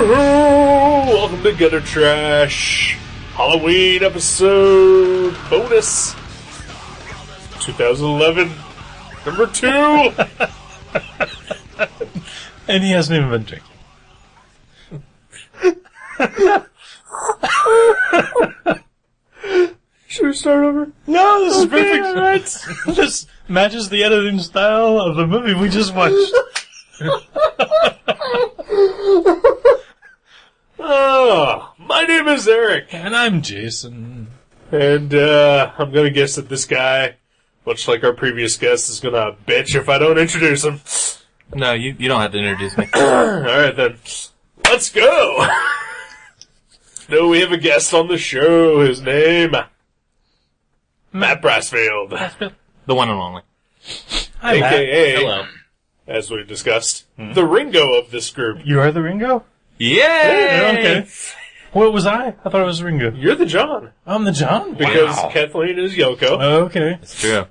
Welcome to Gutter Trash Halloween episode bonus 2011 number 2. And he hasn't even been drinking. Should we start over? No, this is perfect. Right. This matches the editing style of the movie we just watched. My name is Eric. And I'm Jason. And I'm going to guess that this guy, much like our previous guest, is going to bitch if I don't introduce him. No, you don't have to introduce me. Alright then, let's go! No, we have a guest on the show. His name, Matt Brassfield. The one and only. Hi, AKA, Hello. as we discussed, the Ringo of this group. You are the Ringo? Yay! Yeah, okay. What was I? I thought it was Ringo. You're the John. I'm the John? Because Wow. Kathleen is Yoko. Oh, okay. It's true.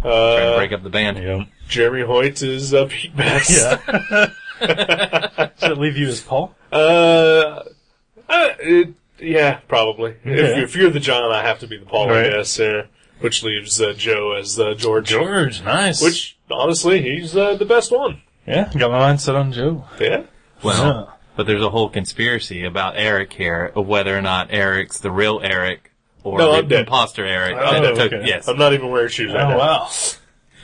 Trying to break up the band. Yeah. Jeremy Hoyt is Pete Best. Yeah. Does that leave you as Paul? Yeah, probably. Okay. If you're the John, I have to be the Paul, Right. I guess. Which leaves Joe as George. George, nice. Which, honestly, he's the best one. Yeah, got my mind set on Joe. Yeah? Well, but there's a whole conspiracy about Eric here, of whether or not Eric's the real Eric or No, the I'm dead. imposter Eric. Oh, that took, okay. Yes. I'm not even wearing shoes right Oh, now. wow.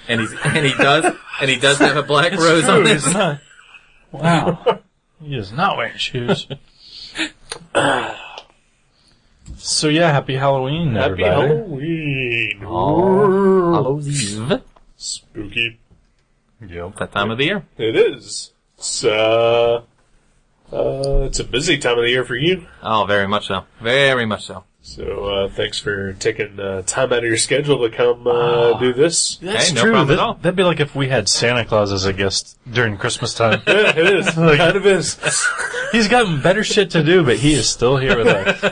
And he does have a black rose on He's this. not. Wow. He is not wearing shoes. So yeah, happy Halloween, Happy everybody. Halloween. Oh, Hallows Eve. Spooky. Yep. That time of the year. It is. It's a busy time of the year for you. Oh, very much so. Very much so. So, thanks for taking time out of your schedule to come do this. That's Hey, no true. problem at all. That'd be like if we had Santa Claus as a guest during Christmas time. Yeah, it is. Like- Kind of is. He's got better shit to do, but he is still here with us.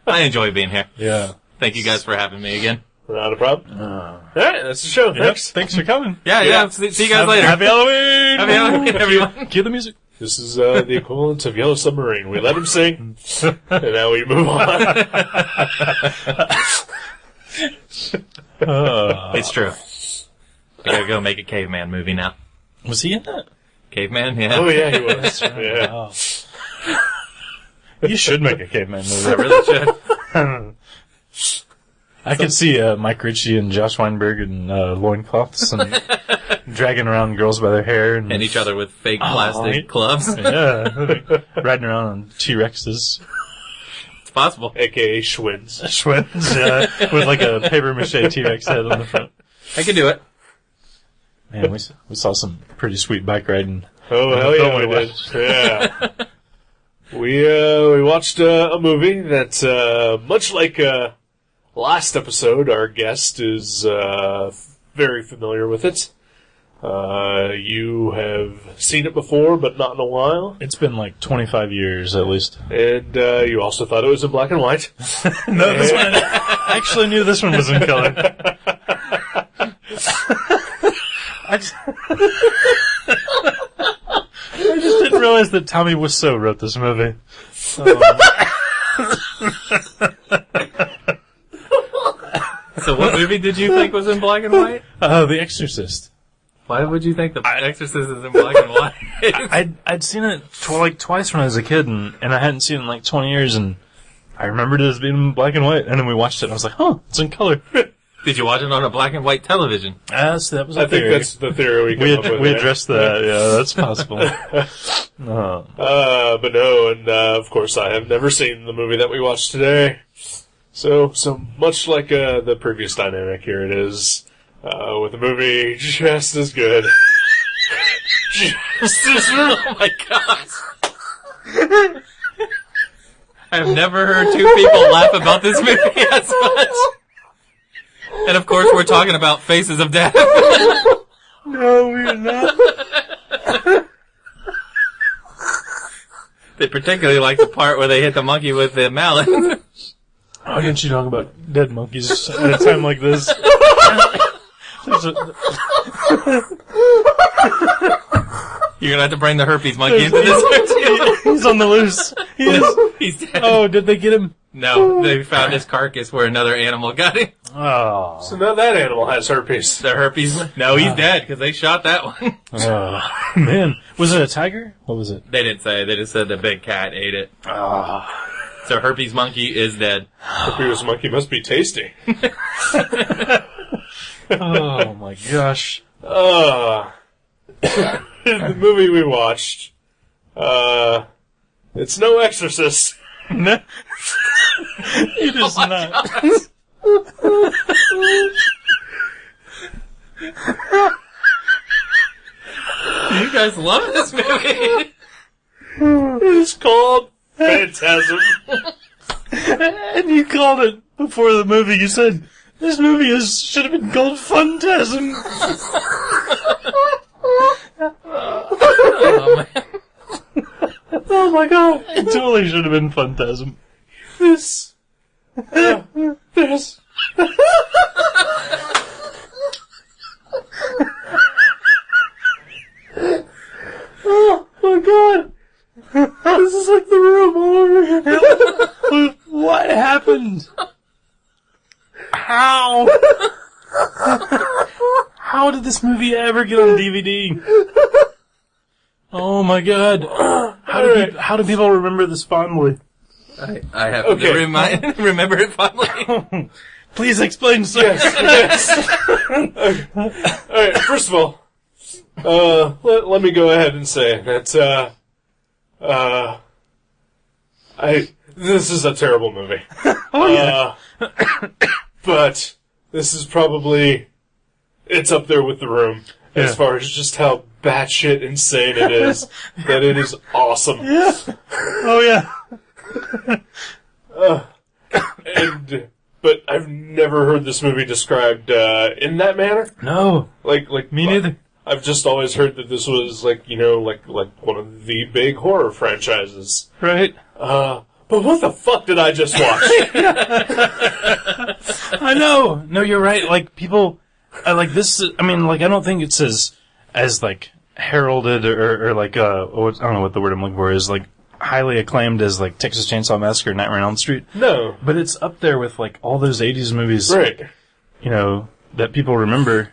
I enjoy being here. Yeah. Thank you guys for having me again. Not a problem. Alright, that's the show. Thanks. Thanks for coming. Yeah. See you guys later. Happy Halloween! Happy Halloween, everyone. Cue the music. This is the equivalent of Yellow Submarine. We let him sing, and now we move on. It's true. I gotta go make a caveman movie now. Was he in that? Caveman, yeah. Oh, yeah, he was. Yeah. Wow. You should make a caveman I movie. really should. I could see Mike Ritchie and Josh Weinberg in loincloths and dragging around girls by their hair and And each other with fake plastic right. gloves. yeah, riding around on T-Rexes, It's possible. AKA Schwins. Schwins, with like a paper mache T-Rex head on the front. I can do it. Man, we saw some pretty sweet bike riding. Oh, hell yeah, Don't we we did. watch? Yeah. We watched a movie that, much like last episode, our guest is very familiar with it. You have seen it before, but not in a while. It's been like 25 years at least. And you also thought it was in black and white. No, this one, I actually knew this one was in color. I just didn't realize that Tommy Wiseau wrote this movie. So what movie did you think was in black and white? The Exorcist. Why would you think The Exorcist is in black and white? I'd seen it twice when I was a kid, and I hadn't seen it in like 20 years, and I remembered it as being in black and white, and then we watched it, and I was like, huh, it's in color. Did you watch it on a black and white television? So that was a I think theory. that's the theory we came up with. We there. addressed that, yeah, that's possible. But no, and of course I have never seen the movie that we watched today. So much like the previous dynamic, here it is, with the movie just as good. Just as Oh my gosh. I've never heard two people laugh about this movie as much. And of course we're talking about Faces of Death. No, we're not. They particularly like the part where they hit the monkey with the mallet. Why didn't you talk about dead monkeys at a time like this? You're gonna have to bring the herpes monkey into this. He's on the loose. He is. He's dead. Oh, did they get him? No, they found his carcass where another animal got him. Oh. So now that animal has herpes. The herpes. No, he's dead because they shot that one. Oh, man. Was it a tiger? What was it? They didn't say. They just said the big cat ate it. Oh. So herpes monkey is dead. Herpes monkey must be tasty. Oh, my gosh. The movie we watched, it's no Exorcist. No. It is not. You guys love this movie. It's called Phantasm. And you called it before the movie. You said, this movie should have been called Phantasm. Oh, man. Oh my god. It totally should have been Phantasm. This. Oh my god. This is like the room all over again. What happened? How? How did this movie ever get on DVD? Oh my god. How do people remember this fondly? I have to remember it fondly. Please explain, sir. Yes. Alright, first of all, let me go ahead and say that, this is a terrible movie. Oh, yeah. But this is probably, it's up there with The Room as far as just how batshit insane it is. That it is awesome. Yeah. Oh, yeah. But I've never heard this movie described in that manner. No. Like Me neither. I've just always heard that this was like one of the big horror franchises. Right. But what the fuck did I just watch? I know. No, you're right. Like, people, like this, I mean, like, I don't think it's as like, heralded or like, I don't know what the word I'm looking for is, like, highly acclaimed as, like, Texas Chainsaw Massacre, Nightmare on Elm Street. No. But it's up there with, like, all those 80s movies. Right. You know, that people remember.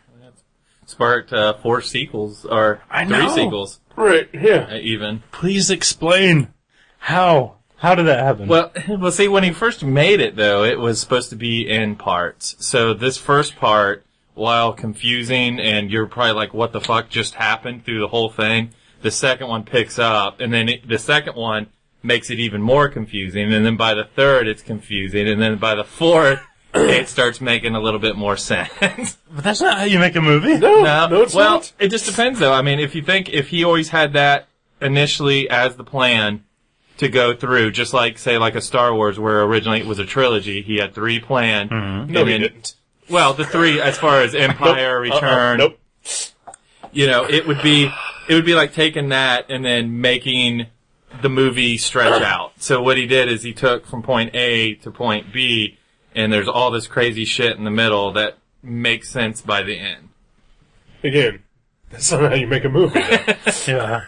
Sparked 4 sequels, or 3 sequels. Right, yeah. Even. Please explain. How? How did that happen? Well, see, when he first made it, though, it was supposed to be in parts. So this first part, while confusing, and you're probably like, what the fuck just happened through the whole thing, the second one picks up, and then the second one makes it even more confusing, and then by the third, it's confusing, and then by the fourth, it starts making a little bit more sense. But that's not how you make a movie. No, it's well, not. it just depends, though. I mean, if he always had that initially as the plan to go through, just like, say, like a Star Wars, where originally it was a trilogy, he had 3 planned. Mm-hmm. No, he didn't. Well, the 3, as far as Empire, Return. Nope. You know, it would be like taking that and then making the movie stretch out. So what he did is he took from point A to point B, and there's all this crazy shit in the middle that makes sense by the end. Again, that's not how you make a movie. Yeah.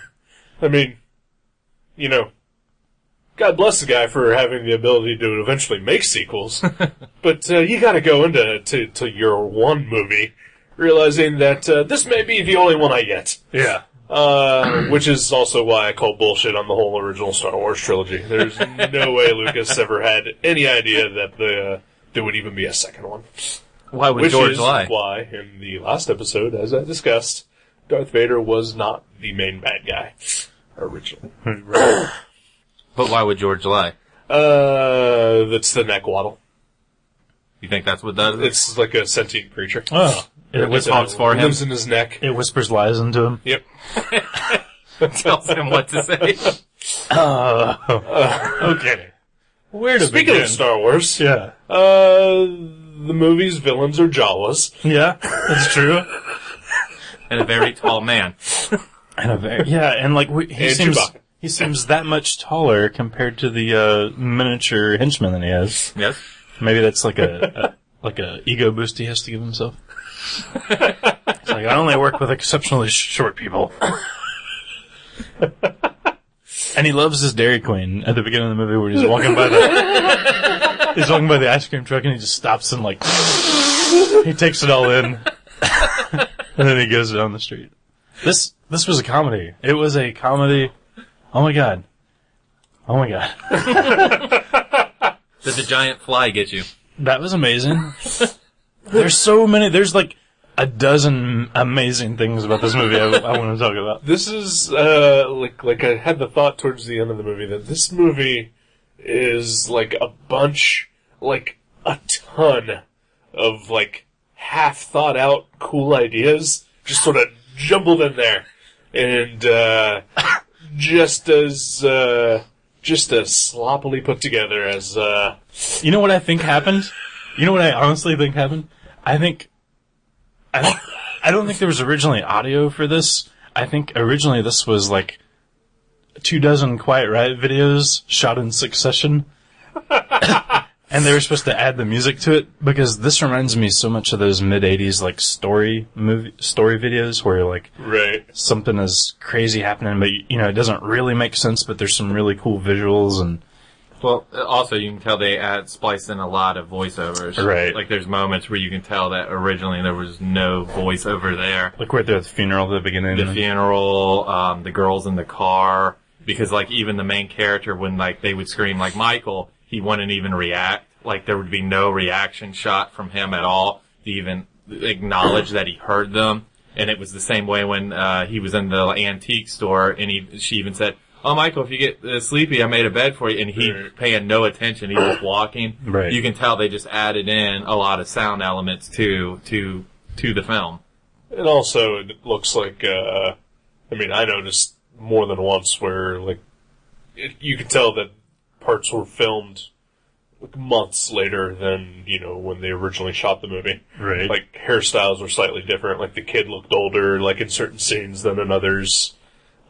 I mean, you know, God bless the guy for having the ability to eventually make sequels, but you gotta go into your one movie realizing that this may be the only one I get. Yeah. Which is also why I call bullshit on the whole original Star Wars trilogy. There's no way Lucas ever had any idea that there would even be a second one. Why would Which George is lie? why, in the last episode, as I discussed, Darth Vader was not the main bad guy originally. But why would George lie? That's the neck waddle. You think that's what does it? It's like a sentient creature. Oh. It talks for him. Lives in his neck. It whispers lies into him. Yep. Tells him what to say. Okay. Where to Speaking begin? of Star Wars, Yeah. the movie's villains are Jawas. Yeah, that's true. And a very tall man. And a very, yeah, and like he And seems Chewbacca. he seems that much taller compared to the miniature henchman that he has. Yes. Maybe that's like a ego boost he has to give himself. It's like, I only work with exceptionally short people. And he loves his Dairy Queen at the beginning of the movie where he's walking by the ice cream truck and he just stops and like, he takes it all in. And then he goes down the street. This was a comedy. It was a comedy. Oh my god. Did the giant fly get you? That was amazing. There's so many, there's like a dozen amazing things about this movie I want to talk about. This is, like I had the thought towards the end of the movie that this movie is like a bunch, like a ton of like half thought out cool ideas just sort of jumbled in there. And, just as sloppily put together as, You know what I think happened? You know what I honestly think happened? I don't think there was originally audio for this. I think originally this was like 24 Quiet Riot videos shot in succession. And they were supposed to add the music to it because this reminds me so much of those mid-80s like story videos where like right. something is crazy happening, but you know, it doesn't really make sense, but there's some really cool visuals and Well, also you can tell they spliced in a lot of voiceovers. Right. Like there's moments where you can tell that originally there was no voiceover there. like right there at the funeral at the beginning. The funeral, the girls in the car, because like even the main character when like they would scream like Michael, he wouldn't even react. Like there would be no reaction shot from him at all to even acknowledge that he heard them. And it was the same way when he was in the antique store and she even said, "Oh, Michael, if you get sleepy, I made a bed for you." And he paying no attention. He was walking. Right. You can tell they just added in a lot of sound elements to the film. And also, it looks like, I noticed more than once where, like, you could tell that parts were filmed like, months later than, you know, when they originally shot the movie. Right. Like, hairstyles were slightly different. Like, the kid looked older, like, in certain scenes than in others.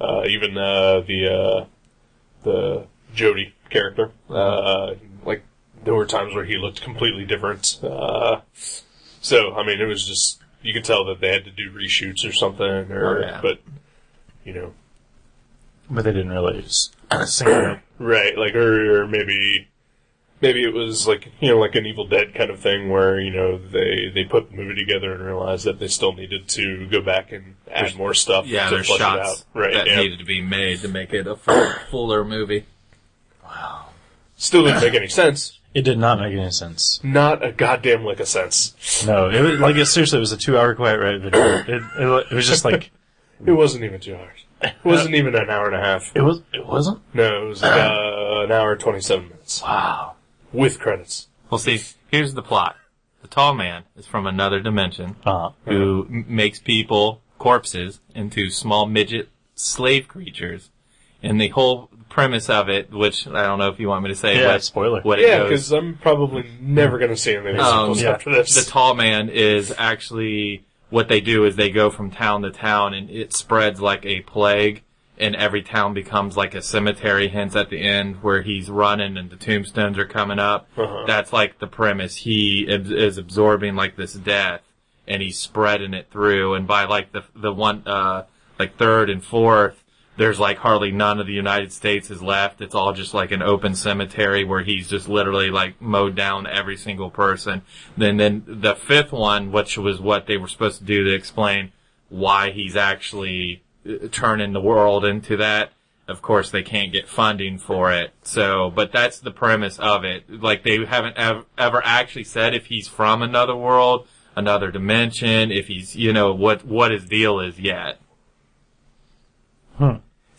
Even the Jody character, like there were times where he looked completely different. So I mean, it was just you could tell that they had to do reshoots or something, but you know, But they didn't really sing it. right? Like, or maybe it was like, you know, like an Evil Dead kind of thing where, you know, they put the movie together and realized that they still needed to go back and add more stuff Yeah, to there's flesh it out. shots Right, that yeah. needed to be made to make it a fuller movie. Still didn't make any sense. It did not make any sense. Not a goddamn lick of sense. No, it was like seriously, it was a 2-hour Quiet Riot video. It was just like It wasn't even 2 hours. It wasn't even an hour and a half. it wasn't. No, it was an hour and 27 minutes. Wow. With credits. Well, see, here's the plot. The tall man is from another dimension who makes people, corpses, into small midget slave creatures. And the whole premise of it, which I don't know if you want me to say spoiler. what it Yeah, goes. because I'm probably never going to see anything sequels after this. The tall man is actually, what they do is they go from town to town and it spreads like a plague and every town becomes like a cemetery, hence at the end where he's running and the tombstones are coming up. That's like the premise. He is absorbing like this death and he's spreading it through, and by like the one, like third and fourth, there's like hardly none of the United States is left. It's all just like an open cemetery where he's just literally like mowed down every single person. Then the fifth one, which was what they were supposed to do to explain why he's actually turning the world into that. Of course, they can't get funding for it. So, but that's the premise of it. Like they haven't ever actually said if he's from another world, another dimension, if he's, you know, what his deal is yet.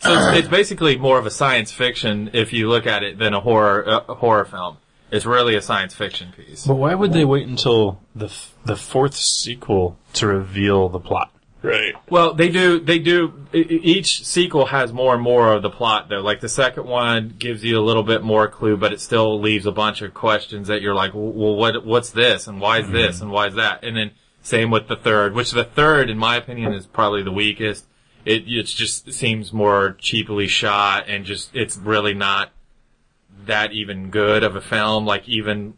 So it's basically more of a science fiction, if you look at it, than a horror film. It's really a science fiction piece. But why would they wait until the fourth sequel to reveal the plot? Right. Well, they do. Each sequel has more and more of the plot, though. Like the second one gives you a little bit more clue, but it still leaves a bunch of questions that you're like, well, what's this, and why is this, and why is that? And then same with the third, which the third, in my opinion, is probably the weakest. It just seems more cheaply shot, and just it's really not that even good of a film. Like even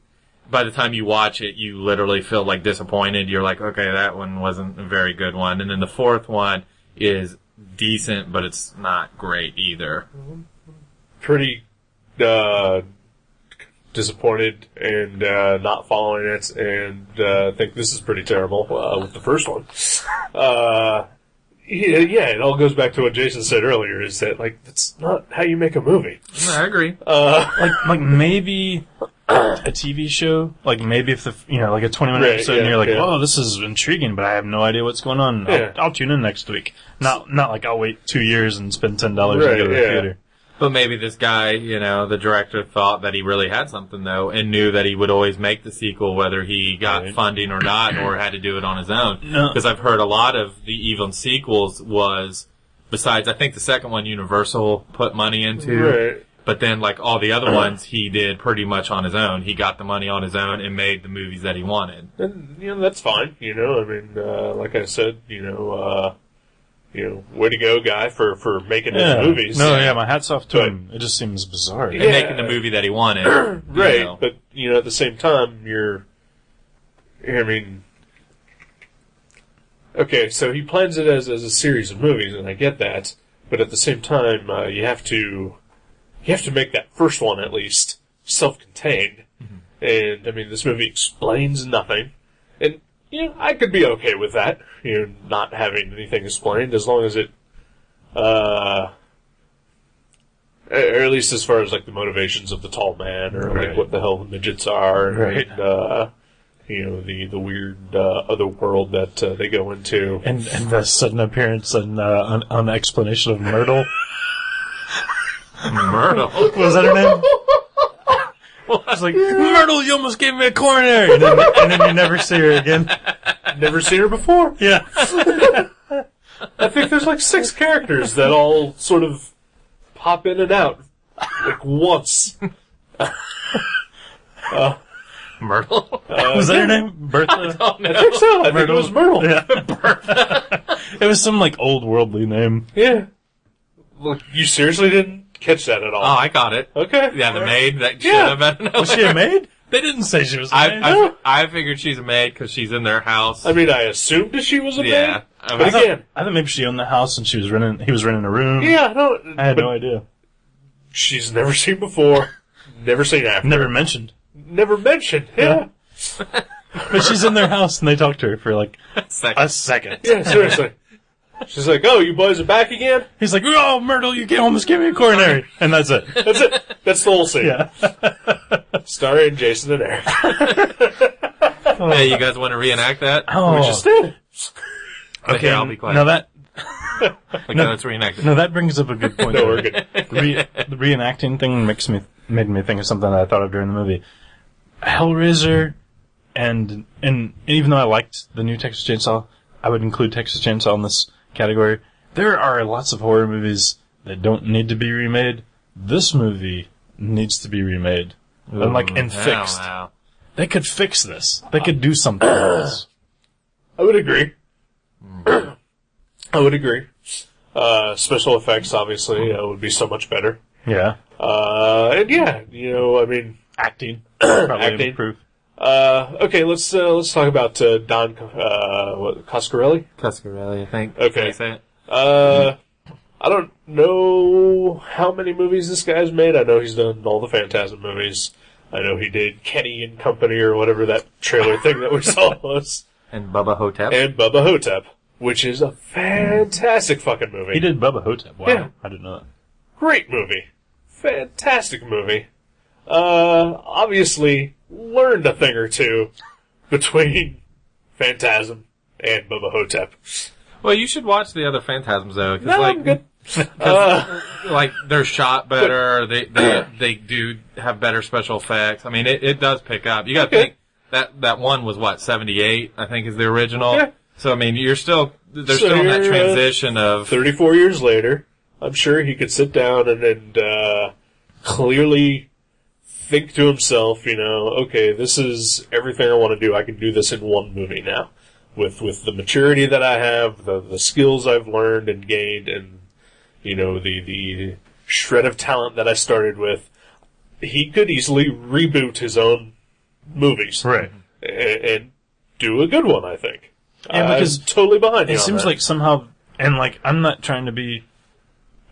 by the time you watch it, you literally feel like disappointed. You're like, okay, that one wasn't a very good one. And then the fourth one is decent, but it's not great either. Pretty disappointed and not following it, and think this is pretty terrible with the first one. Yeah, it all goes back to what Jason said earlier, is that, like, that's not how you make a movie. I agree. Like maybe a TV show, like maybe if like a 20-minute episode, and you're like, oh, this is intriguing, but I have no idea what's going on. I'll tune in next week. Not like I'll wait 2 years and spend $10 and go to the theater. But maybe this guy, the director thought that he really had something, though, and knew that he would always make the sequel whether he got funding or not, or had to do it on his own. Because I've heard a lot of the even sequels was, besides, I think the second one Universal put money into, Right. but then, like, all the other ones he did pretty much on his own. He got the money on his own and made the movies that he wanted. And, that's fine, I mean, like I said, way to go, guy, for making these movies. No, my hat's off to him. It just seems bizarre. And making the movie that he wanted. Right, but, at the same time, okay, so he plans it as a series of movies, and I get that, but at the same time, you have to make that first one, at least, self-contained. Mm-hmm. And, this movie explains nothing. And, I could be okay with that, not having anything explained, as long as it, or at least as far as, like, the motivations of the tall man, or, like, what the hell the midgets are, and, the weird, other world that, they go into. And the sudden appearance and, on the explanation of Myrtle. Myrtle? Was that her name? It's like, Myrtle, you almost gave me a coronary! And then you never see her again. Never seen her before? Yeah. I think there's like 6 characters that all sort of pop in and out, like, once. Myrtle? Was that her name? Bertha? I think so. I think it was Myrtle. Yeah. Bertha. It was some, like, old worldly name. Yeah. Look, you seriously didn't catch that at all? Oh, I got it. Okay. Yeah, the maid that should Yeah. have been. Was she a maid? They didn't say she was a maid. I figured she's a maid because she's in their house. I assumed that she was a maid. Yeah. But again, I thought maybe she owned the house and he was renting a room. yeah, no. I had no idea. She's never seen before. Never seen after. Never mentioned. Never mentioned. Yeah. But she's in their house and they talk to her for like Second. a second. Yeah, seriously. She's like, oh, you boys are back again? He's like, oh, Myrtle, you almost gave me a coronary. And that's it. That's it. That's the whole scene. Yeah. Starring Jason and Eric. Hey, you guys want to reenact that? Oh. We just did. Okay, I'll be quiet. Now that... Okay, let's reenact it. No, that brings up a good point. No, we're good. The reenacting thing made me think of something that I thought of during the movie. Hellraiser, and even though I liked the new Texas Chainsaw, I would include Texas Chainsaw in this category. There are lots of horror movies that don't need to be remade. This movie needs to be remade. And fixed. Wow. They could fix this. They could do something with this. I would agree. I would agree. Special effects, obviously, would be so much better. Yeah. And yeah, Acting. Probably Acting. improve. Okay, let's talk about, Don, Coscarelli? Coscarelli, I think. Okay. Can I say it? I don't know how many movies this guy's made. I know he's done all the Phantasm movies. I know he did Kenny and Company or whatever that trailer thing that we saw was. And Bubba Hotep. And Bubba Hotep, which is a fantastic fucking movie. He did Bubba Hotep. Wow. Yeah. I didn't know that. Great movie. Fantastic movie. Obviously learned a thing or two between Phantasm and Bubba Hotep. Well, you should watch the other Phantasms, though. Cause, No, I'm good. They're shot better. They do have better special effects. I mean, it does pick up. You got to think that one was what 78. I think is the original. Yeah. So I mean, they're still in that transition of 34 years later. I'm sure he could sit down and clearly think to himself, okay, this is everything I want to do. I can do this in one movie now. With the maturity that I have, the skills I've learned and gained, and, the shred of talent that I started with, he could easily reboot his own movies. Right. And do a good one, I think. Yeah, because I'm totally behind you it on seems that. like somehow And, like, I'm not trying to be,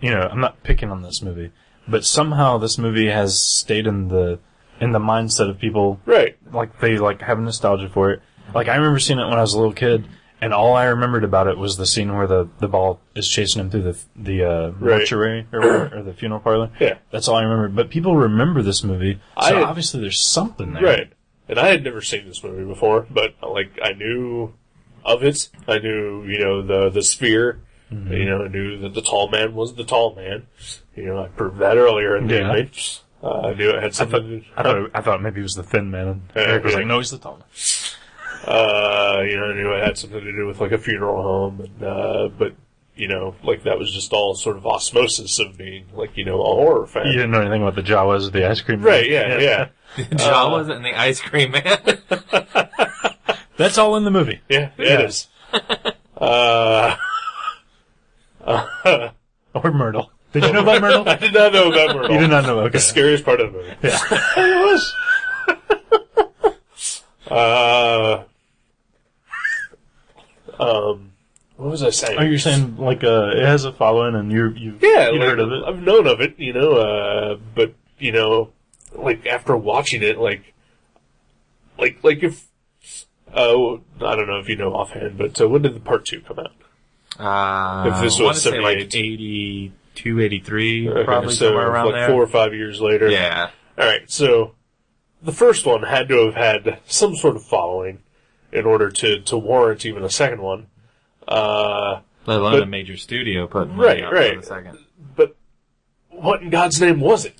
I'm not picking on this movie, but somehow this movie has stayed in the mindset of people. Right. Like, they, like, have nostalgia for it. Like, I remember seeing it when I was a little kid, and all I remembered about it was the scene where the ball is chasing him through the mortuary, or the funeral parlor. Yeah. That's all I remembered. But people remember this movie, so obviously there's something there. Right. And I had never seen this movie before, but, like, I knew of it. I knew, the sphere. Mm-hmm. I knew that the tall man was the tall man. I proved that earlier in the image. I knew it had something. I thought maybe it was the thin man. And Eric was like, "No, he's the tall man." I knew it had something to do with like a funeral home, and but like that was just all sort of osmosis of being like a horror fan. You didn't know anything about the Jawas, the ice cream man. Right? Yeah. Jawas and the ice cream man. That's all in the movie. Yeah, it is. Or Myrtle. Did you know about Myrtle? I did not know about Myrtle. You did not know. Okay. The scariest part of the movie. Yeah. It was. What was I saying? Oh, you're saying like it has a following, and you've heard of it. I've known of it, but like after watching it, like if I don't know if you know offhand, but when did the part 2 come out? If this was 78, like 82, 83, probably so somewhere around like there. 4 or 5 years later. Yeah. All right, so the first one had to have had some sort of following in order to warrant even a second one. Let alone a major studio putting money out for the second. But what in God's name was it?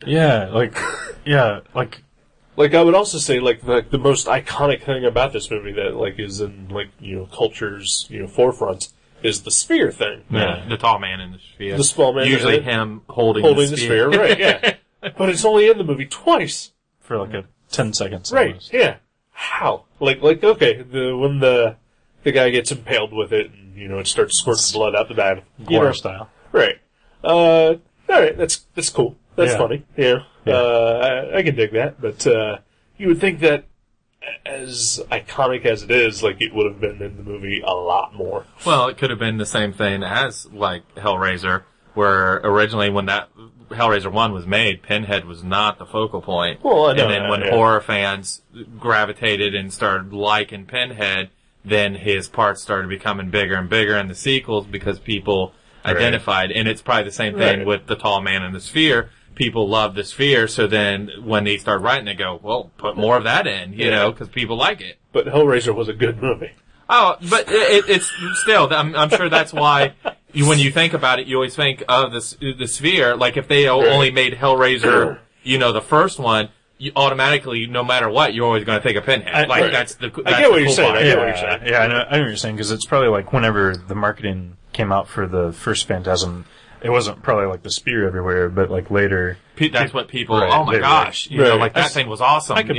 Like I would also say like the most iconic thing about this movie that like is in like culture's forefront is the sphere thing. Yeah, the tall man in the sphere. The small man. Usually him holding the sphere. Right? Yeah, but it's only in the movie twice for like a 10 seconds. Right? Almost. Yeah. How? Like okay, when the guy gets impaled with it, and it starts squirting blood out the back, Gore style. Right. All right. That's cool. That's funny. Yeah. I can dig that, but you would think that as iconic as it is, like it would have been in the movie a lot more. Well, it could have been the same thing as like Hellraiser, where originally when that Hellraiser 1 was made, Pinhead was not the focal point. Well, I know and then when horror fans gravitated and started liking Pinhead, then his parts started becoming bigger and bigger in the sequels because people identified. And it's probably the same thing with the tall man in the sphere. People love the sphere, so then when they start writing, they go, well, put more of that in, because people like it. But Hellraiser was a good movie. Oh, but it's still, I'm sure that's why when you think about it, you always think of the sphere. Like if they only made Hellraiser, the first one, you automatically, no matter what, you're always going to think of Pinhead. That's the cool part. I get what you're saying. Yeah, I know what you're saying, because it's probably like whenever the marketing came out for the first Phantasm, it wasn't probably like the spear everywhere, but like later. That's what people, oh my gosh, that thing was awesome, I could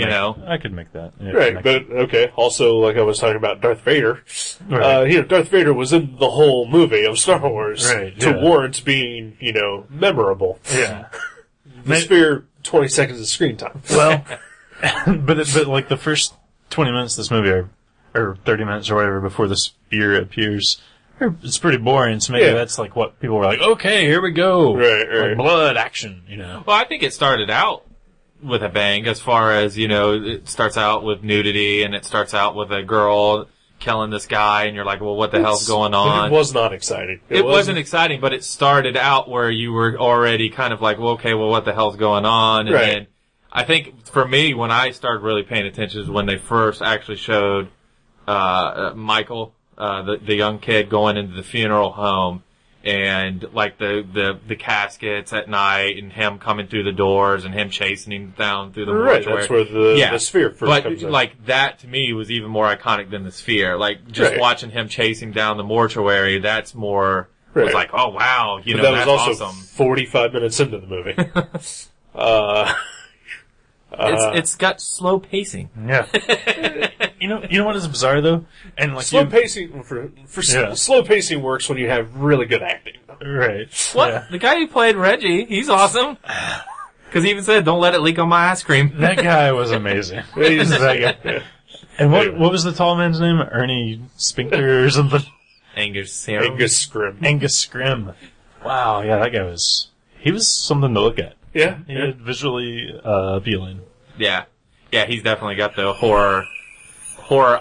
make that. Yeah, right, but okay, also like I was talking about Darth Vader, Darth Vader was in the whole movie of Star Wars to warrant being, memorable. Yeah. The spear, 20 seconds of screen time. Well, but like the first 20 minutes of this movie or 30 minutes or whatever before the spear appears, it's pretty boring, so maybe that's like what people were like, okay, here we go. Right. Like blood, action, Well, I think it started out with a bang as far as, it starts out with nudity and it starts out with a girl killing this guy and you're like, well, what the hell's going on? It was not exciting. It wasn't exciting, but it started out where you were already kind of like, well, okay, well, what the hell's going on? And then I think for me, when I started really paying attention is when they first actually showed, Michael, the young kid going into the funeral home and like the caskets at night and him coming through the doors and him chasing him down through the mortuary. That's where the sphere first comes in. But like that to me was even more iconic than the sphere. Like just watching him chasing down the mortuary, that's more was like, oh wow, that was that's also awesome. 45 minutes into the movie. It's got slow pacing. Yeah. You know what is bizarre though? And like slow pacing slow pacing works when you have really good acting. Right. What? Yeah. The guy who played Reggie, he's awesome. Because he even said, "Don't let it leak on my ice cream." That guy was amazing. He's that guy. And what was the tall man's name? Ernie Spinkter or something? Angus Scrim. Angus Scrim. Angus Scrim. Wow, yeah, that guy he was something to look at. Yeah. He was visually appealing. Yeah. Yeah, he's definitely got the horror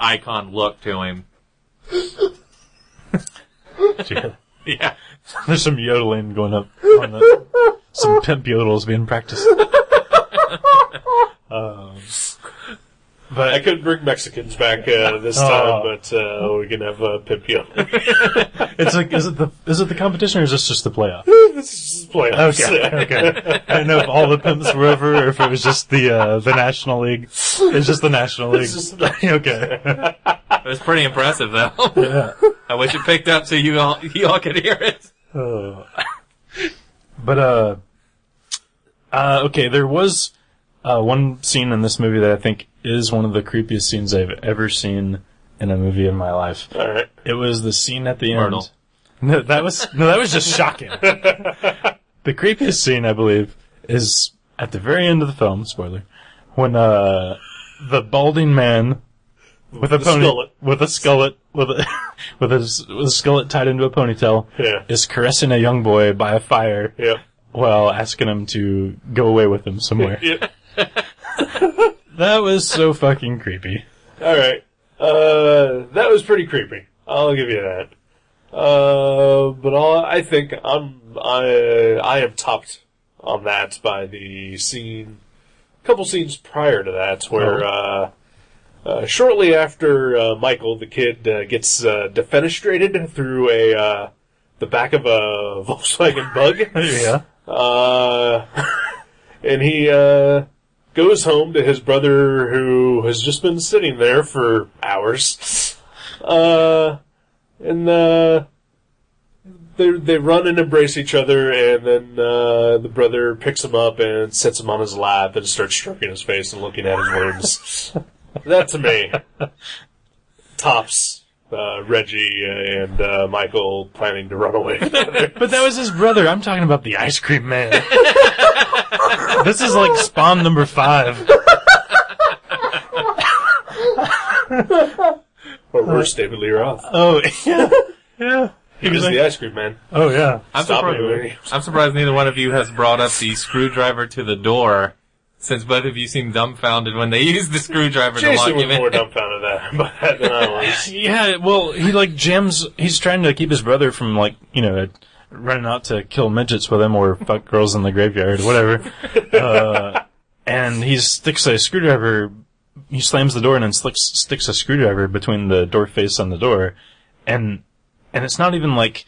icon look to him. Yeah. Yeah. There's some yodeling going up on the, some pimp yodels being practiced. But I couldn't bring Mexicans back this time, but we can have Pimp Yodel. it's like, is it the competition or is this just the playoff? This is just playoffs. Okay. I don't know if all the pimps were over or if it was just the National League. It's just the National League. Okay. It was pretty impressive, though. Yeah. I wish it picked up so you all could hear it. But okay, there was one scene in this movie that I think is one of the creepiest scenes I've ever seen in a movie in my life. All right. It was the scene at the Myrtle. end. No, that was just shocking. The creepiest scene, I believe, is at the very end of the film. Spoiler: when the balding man with a skullet with a skullet tied into a ponytail is caressing a young boy by a fire while asking him to go away with him somewhere. That was so fucking creepy. All right. That was pretty creepy. I'll give you that. But I think I am topped on that by the couple scenes prior to that, where shortly after Michael, the kid, gets defenestrated through the back of a Volkswagen Bug. Yeah. And he goes home to his brother, who has just been sitting there for hours. And they run and embrace each other, and then the brother picks him up and sets him on his lap and starts stroking his face and looking at his wounds. That, to me, tops Reggie and Michael planning to run away together. But that was his brother. I'm talking about the ice cream man. This is like Spawn number 5. Or worse, David Lee Roth. Oh, yeah. Yeah. He was the ice cream man. Oh, yeah. I'm Stop surprised neither one of you has brought up the screwdriver to the door, since both of you seem dumbfounded when they use the screwdriver to lock Jason him was in. more dumbfounded than I was. Yeah, well, he like jams, he's trying to keep his brother from like, running out to kill midgets with him or fuck girls in the graveyard, whatever. And he sticks a screwdriver, he slams the door and then sticks a screwdriver between the door face and the door. And it's not even like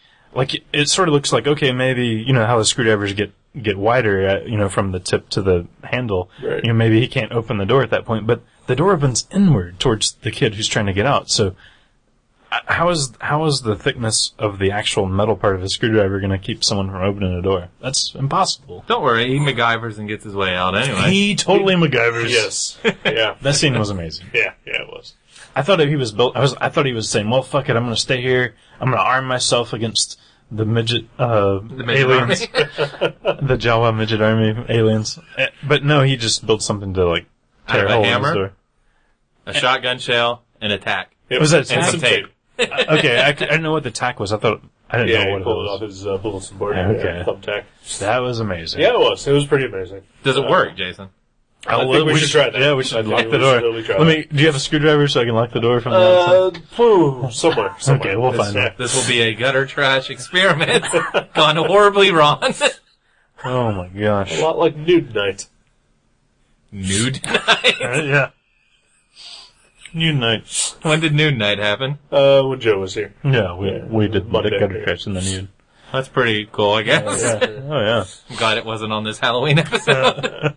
it sort of looks like, okay, maybe, how the screwdrivers get wider, from the tip to the handle. Right. Maybe he can't open the door at that point, but the door opens inward towards the kid who's trying to get out. So, how is the thickness of the actual metal part of a screwdriver going to keep someone from opening a door? That's impossible. Don't worry, he MacGyvers and gets his way out anyway. He totally MacGyvers. Yes. Yeah. That scene was amazing. Yeah, it was. I thought he was built. I thought he was saying, "Well, fuck it, I'm going to stay here. I'm going to arm myself against the midget aliens, the Jawa midget army aliens." But no, he just built something to like tear a hole in his door. A shotgun shell, and a tack. Was that And some tape. Okay, I didn't know what the tack was. I didn't know what he pulled it it off was. his bulletin board. Okay. Thumbtack. That was amazing. Yeah, it was. It was pretty amazing. Does it work, Jason? I think we should try that. Yeah, we should lock the we door. should totally try Do you have a screwdriver so I can lock the door from the outside? Somewhere. Okay, we'll find that. This will be a gutter trash experiment gone horribly wrong. Oh my gosh. A lot like Nude Night. Nude night? Yeah. Nude night. When did nude night happen? When Joe was here. Yeah, we did Monday. the gutter trash and the nude. That's pretty cool, I guess. Yeah. Oh yeah. I'm glad it wasn't on this Halloween episode.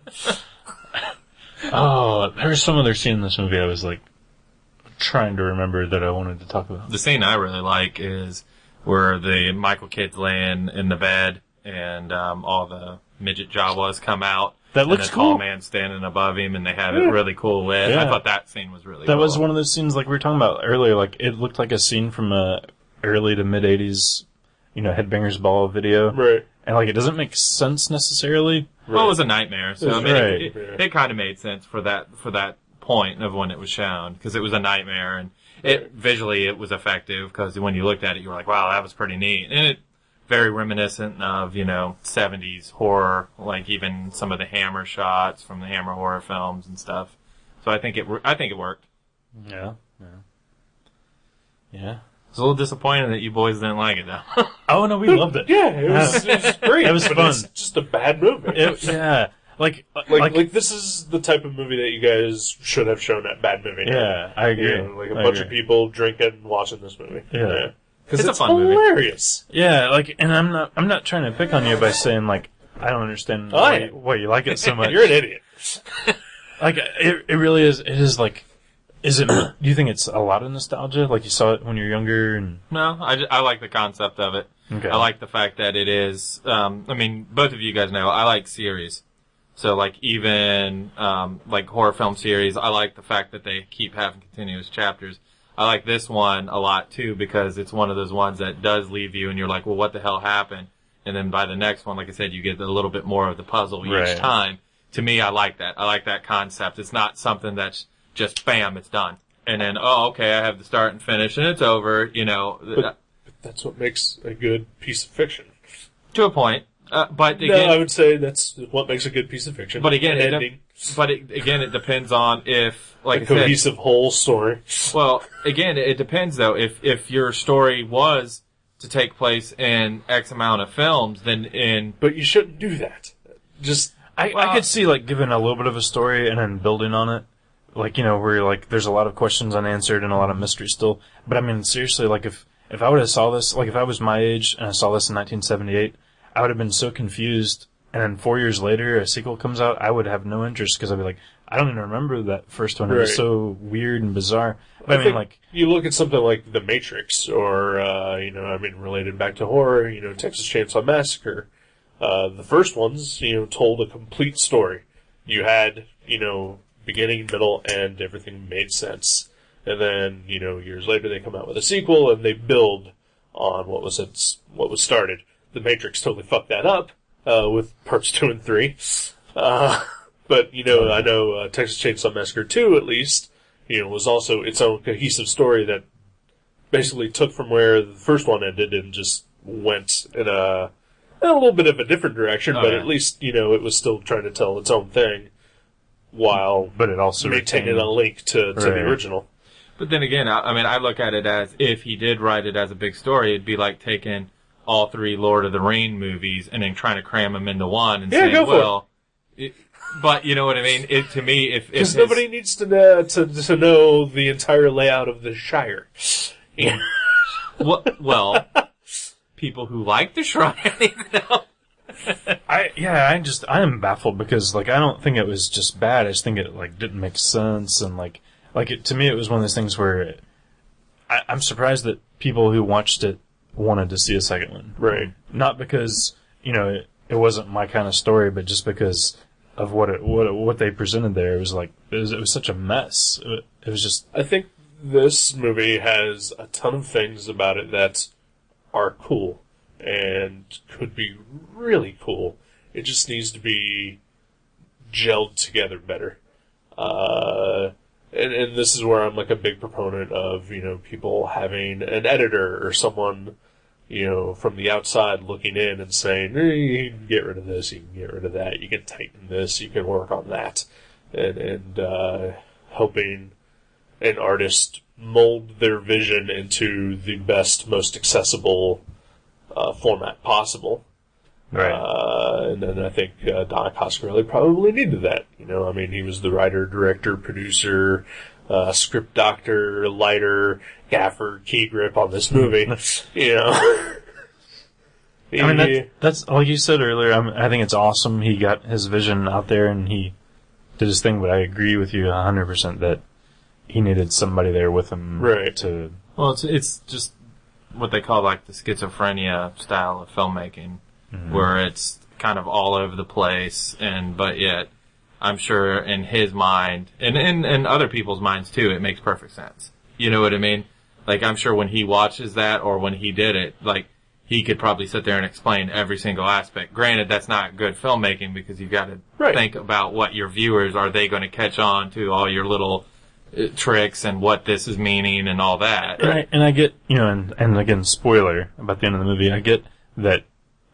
Oh, there was some other scene in this movie I was like trying to remember that I wanted to talk about. The scene I really like is where the Michael kid's laying in the bed and all the midget Jawas come out. That looks and a cool. tall man standing above him, and they have it really cool lit. Yeah. I thought that scene was really That cool. was one of those scenes like we were talking about earlier. Like it looked like a scene from a early to mid '80s, Headbangers Ball video. Right. And like it doesn't make sense necessarily. Well, it was a nightmare, so I mean, Right. it kind of made sense for that point of when it was shown, because it was a nightmare, and Visually, it was effective because when you looked at it, you were like, wow, that was pretty neat. And it very reminiscent of, 70s horror, like even some of the Hammer shots from the Hammer horror films and stuff. So I think it worked. Yeah. It's a little disappointing that you boys didn't like it, though. Oh, no, we loved it. Yeah, it was great. It was but fun. It's just a bad movie. Yeah. Like this is the type of movie that you guys should have shown at Bad Movie Night. Yeah, I agree. Like a bunch of people drinking and watching this movie. Yeah. Because It's a fun movie. hilarious. Yeah, and I'm not trying to pick on you by saying, like, I don't understand why you like it so much. You're an idiot. Like, it really is, it is like, do you think it's a lot of nostalgia? Like, you saw it when you were younger and... No, I like the concept of it. Okay. I like the fact that it is, both of you guys know, I like series. So, like, even, like horror film series, I like the fact that they keep having continuous chapters. I like this one a lot, too, because it's one of those ones that does leave you and you're like, well, what the hell happened? And then by the next one, like I said, you get a little bit more of the puzzle each time. To me, I like that. I like that concept. It's not something that's just, bam, it's done. And then, oh, okay, I have the start and finish and it's over, But that's what makes a good piece of fiction. To a point. But again, No, I would say that's what makes a good piece of fiction. But again, An ending. it depends on if, like A I said, cohesive whole story. well, again, it depends though. If your story was to take place in X amount of films, then But you shouldn't do that. Just I could see, like, giving a little bit of a story and then building on it. Like, where, like, there's a lot of questions unanswered and a lot of mystery still. But, I mean, seriously, like, if I would have saw this, like, if I was my age and I saw this in 1978, I would have been so confused. And then 4 years later, a sequel comes out, I would have no interest because I'd be like, I don't even remember that first one. It was so weird and bizarre. But I mean, like, you look at something like The Matrix, or related back to horror, Texas Chainsaw Massacre. The first ones, told a complete story. You had, beginning, middle, end, everything made sense. And then, years later, they come out with a sequel and they build on what was started. The Matrix totally fucked that up with parts 2 and 3. But I know Texas Chainsaw Massacre 2, at least, was also its own cohesive story that basically took from where the first one ended and just went in a little bit of a different direction, but at least, it was still trying to tell its own thing while but it also maintaining a link to the original. But then again, I look at it as if he did write it as a big story, it'd be like taking all 3 Lord of the Rings movies and then trying to cram them into one and saying, well, but you know what I mean? To me, if because nobody needs to know the entire layout of the Shire. well, people who like the Shrine need to know. I am baffled because, like, I don't think it was just bad. I just think it, like, didn't make sense. And, to me, it was one of those things where I'm surprised that people who watched it wanted to see a second one. Right. Not because, it wasn't my kind of story, but just because of what they presented there. It was like, it was such a mess. It was just... I think this movie has a ton of things about it that are cool and could be really cool. It just needs to be gelled together better. And this is where I'm like a big proponent of, people having an editor or someone, from the outside looking in and saying, you can get rid of this, you can get rid of that, you can tighten this, you can work on that. And helping an artist mold their vision into the best, most accessible format possible. Right. And then I think Donna Coscarelli probably needed that. He was the writer, director, producer, script doctor, lighter, gaffer, key grip on this movie. That's like you said earlier. I think it's awesome. He got his vision out there and he did his thing. But I agree with you 100% that he needed somebody there with him, right? Well, it's just what they call like the schizophrenia style of filmmaking, where it's kind of all over the place, but yet I'm sure in his mind and in other people's minds too, it makes perfect sense. You know what I mean? Like, I'm sure when he watches that or when he did it, like, he could probably sit there and explain every single aspect. Granted, that's not good filmmaking because you've got to think about what your viewers, are they going to catch on to all your little tricks and what this is meaning and all that. And I get, and again, spoiler about the end of the movie, I get that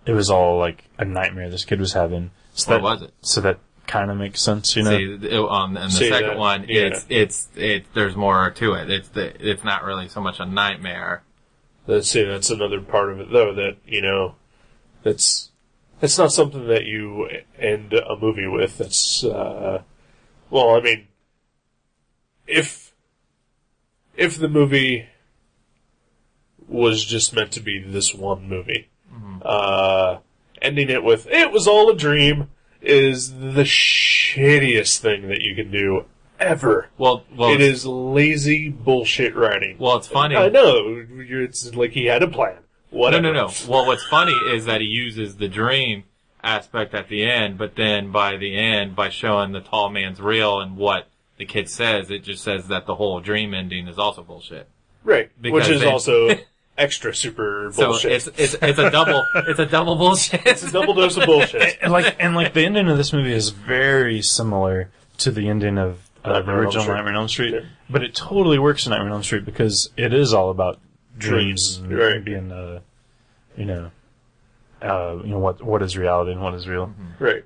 it was all like a nightmare this kid was having. So Or was it? So that kind of makes sense, See, and the second one, it's there's more to it. It's not really so much a nightmare. That's another part of it, though, that, it's not something that you end a movie with. It's, well, I mean, if the movie was just meant to be this one movie, ending it with, it was all a dream, is the shittiest thing that you can do ever. Well, it is lazy bullshit writing. Well, it's funny. I know. It's like he had a plan. Whatever. No. Well, what's funny is that he uses the dream aspect at the end, but then by the end, by showing the tall man's real and what the kid says, it just says that the whole dream ending is also bullshit. Right. Because which is also extra super bullshit. So it's a double bullshit. It's a double dose of bullshit. And the ending of this movie is very similar to the ending of the original Nightmare on Elm Street, Sure. but it totally works in Nightmare on Elm Street because it is all about dreams and Right. being, what is reality and what is real. Right.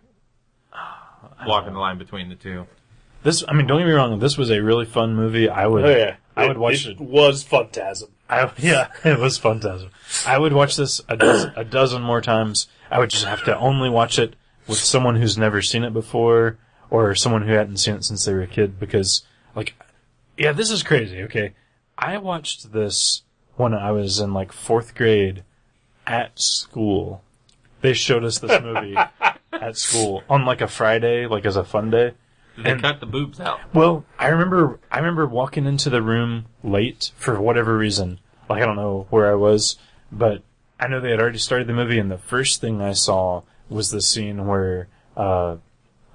Walking the line between the two. Don't get me wrong. This was a really fun movie. I would watch it. It was Phantasm. It was Phantasm. I would watch this a dozen more times. I would just have to only watch it with someone who's never seen it before, or someone who hadn't seen it since they were a kid, because, this is crazy, okay? I watched this when I was in, 4th grade at school. They showed us this movie at school on, a Friday, as a fun day. They cut the boobs out. Well, I remember walking into the room late for whatever reason. I don't know where I was, but I know they had already started the movie, and the first thing I saw was the scene where,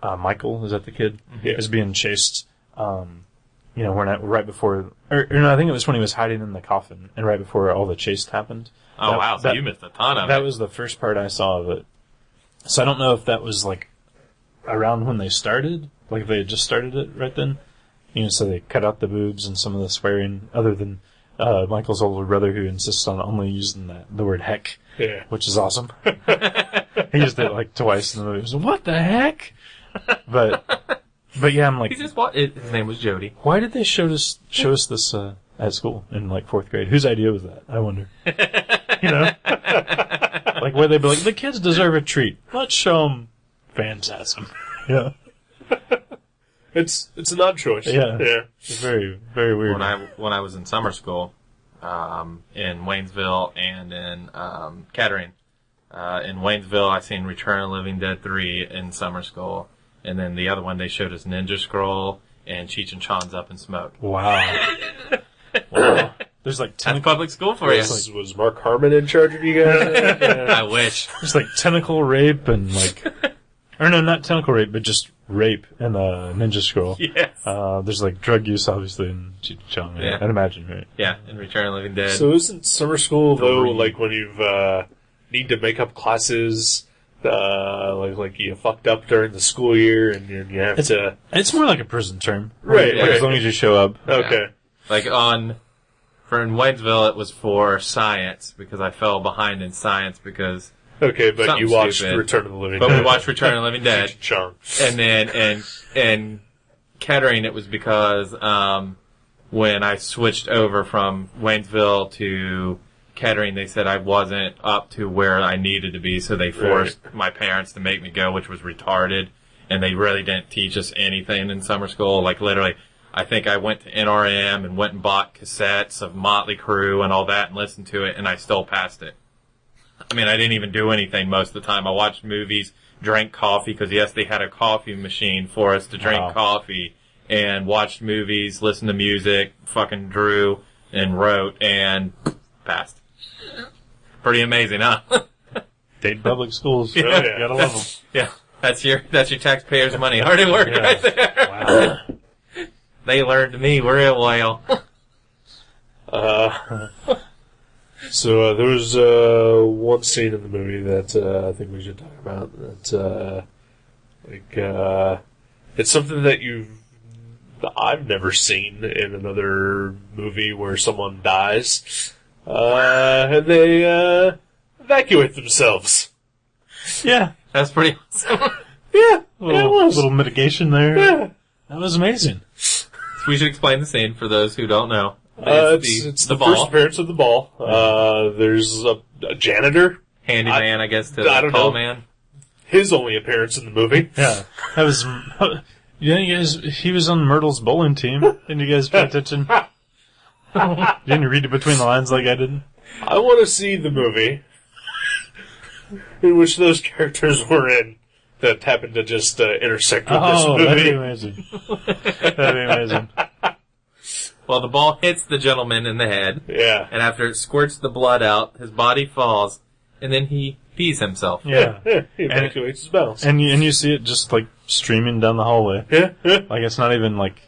Michael, is that the kid? Yeah. Is being chased, right before, I think it was when he was hiding in the coffin, and right before all the chase happened. Oh, wow, so you missed a ton of it. That was the first part I saw of it. So I don't know if that was, around when they started, if they had just started it right then. So they cut out the boobs and some of the swearing, other than Michael's older brother, who insists on only using the word heck, which is awesome. He used it twice in the movie. He was like, what the heck? But yeah, I'm like, his name was Jody. why did they show us this at school in 4th grade? Whose idea was that? I wonder. Where they'd be like, the kids deserve a treat. Let's show them Phantasm. Yeah. It's an odd choice. Yeah. It's very, very weird. When I was in summer school, in Waynesville and in Kettering. In Waynesville, I seen Return of the Living Dead 3 in summer school, and then the other one they showed us Ninja Scroll and Cheech and Chong's Up in Smoke. Wow. There's That's public school for you. Was Mark Harmon in charge of you guys? I wish. There's tentacle rape and or no, not tentacle rape, but just rape in Ninja Scroll. Yes. There's drug use, obviously, in Cheech and Chong. Yeah. I'd imagine, right? Yeah, in Return of the Living Dead. So isn't summer school, though, Three. when you've need to make up classes, you fucked up during the school year and you have to... It's more like a prison term. Right, right. As long as you show up. Okay. For in Waynesville, it was for science, because I fell behind in science because... Okay, but you watched stupid. Return of the Living But Dead. we watched Return of the Living Dead. Chong. And then, and Kettering, it was because, when I switched over from Waynesville to Kettering, they said I wasn't up to where I needed to be, so they forced my parents to make me go, which was retarded. And they really didn't teach us anything in summer school. Literally, I think I went to NRM and went and bought cassettes of Motley Crue and all that and listened to it, and I still passed it. I didn't even do anything most of the time. I watched movies, drank coffee, because yes, they had a coffee machine for us to drink coffee, and watched movies, listened to music, fucking drew and wrote, and passed. Pretty amazing, huh? Dayton Public Schools. Yeah. You gotta love them. Yeah, that's your taxpayers' money. Hard at work right there. Wow. They learned me real well. So there was one scene in the movie that I think we should talk about. That it's something that you've I've never seen in another movie where someone dies, and they evacuate themselves. Yeah. That's pretty awesome. Yeah, A little, it was. little mitigation there. Yeah. That was amazing. We should explain the scene for those who don't know. It's the first appearance of the ball. There's a janitor. Handyman, I guess, to I the don't tall know. man. His only appearance in the movie. Yeah. That was... You guys, he was on Myrtle's bowling team. Didn't you guys pay attention? Didn't you read it between the lines like I did? I want to see the movie in which those characters were in that happened to just intersect with this Oh, that'd be movie. amazing. That'd be amazing. Well, the ball hits the gentleman in the head, Yeah. and after it squirts the blood out, his body falls, and then he pees himself. Yeah. Yeah, he evacuates his bowels. And you see it just, like, streaming down the hallway. Yeah, yeah. Like, it's not even, like...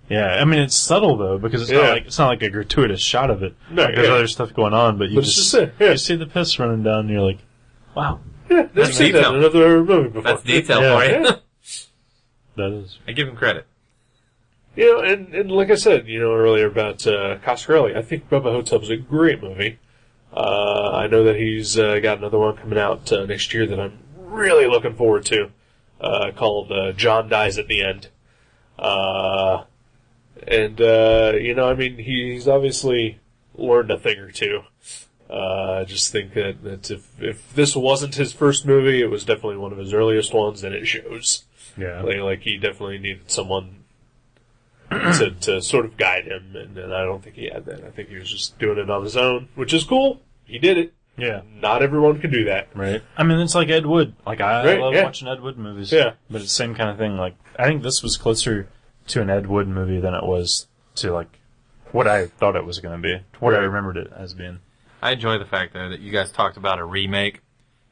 Yeah, I mean, it's subtle, though, because it's not like a gratuitous shot of it. No, like, there's yeah. other stuff going on, but you But it's just... just it, yeah. You see the piss running down, and you're like, wow. Yeah, That's never seen that detail. in another movie before. That's detail Yeah. for you. Yeah. That is... I give him credit. You know, and like I said, earlier about Coscarelli, I think Bubba Hotep's a great movie. I know that he's got another one coming out next year that I'm really looking forward to, called John Dies at the End. I mean, he's obviously learned a thing or two. I just think that if this wasn't his first movie, it was definitely one of his earliest ones, and it shows. Yeah. Like he definitely needed someone to sort of guide him, and I don't think he had that. I think he was just doing it on his own, which is cool. He did it. Yeah. Not everyone can do that. Right. I mean, it's like Ed Wood. Like, I Right, love yeah. watching Ed Wood movies. Yeah. But it's the same kind of thing. Like, I think this was closer to an Ed Wood movie than it was to, like, what I thought it was going to be. What I Right. remembered it as being. I enjoy the fact, though, that you guys talked about a remake,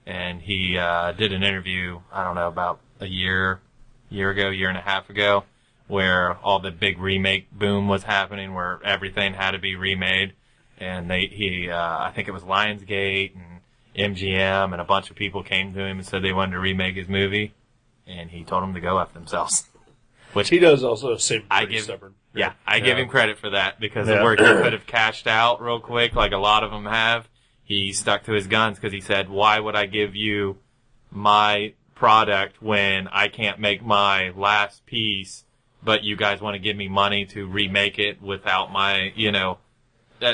and he did an interview, I don't know, about a year and a half ago, where all the big remake boom was happening, where everything had to be remade, and I think it was Lionsgate and MGM and a bunch of people came to him and said they wanted to remake his movie, and he told them to go F themselves. Which He does also seem pretty stubborn. Yeah, I give him credit for that, because Yeah. the work he could have cashed out real quick, like a lot of them have, he stuck to his guns, because he said, why would I give you my product when I can't make my last piece, but you guys want to give me money to remake it without my,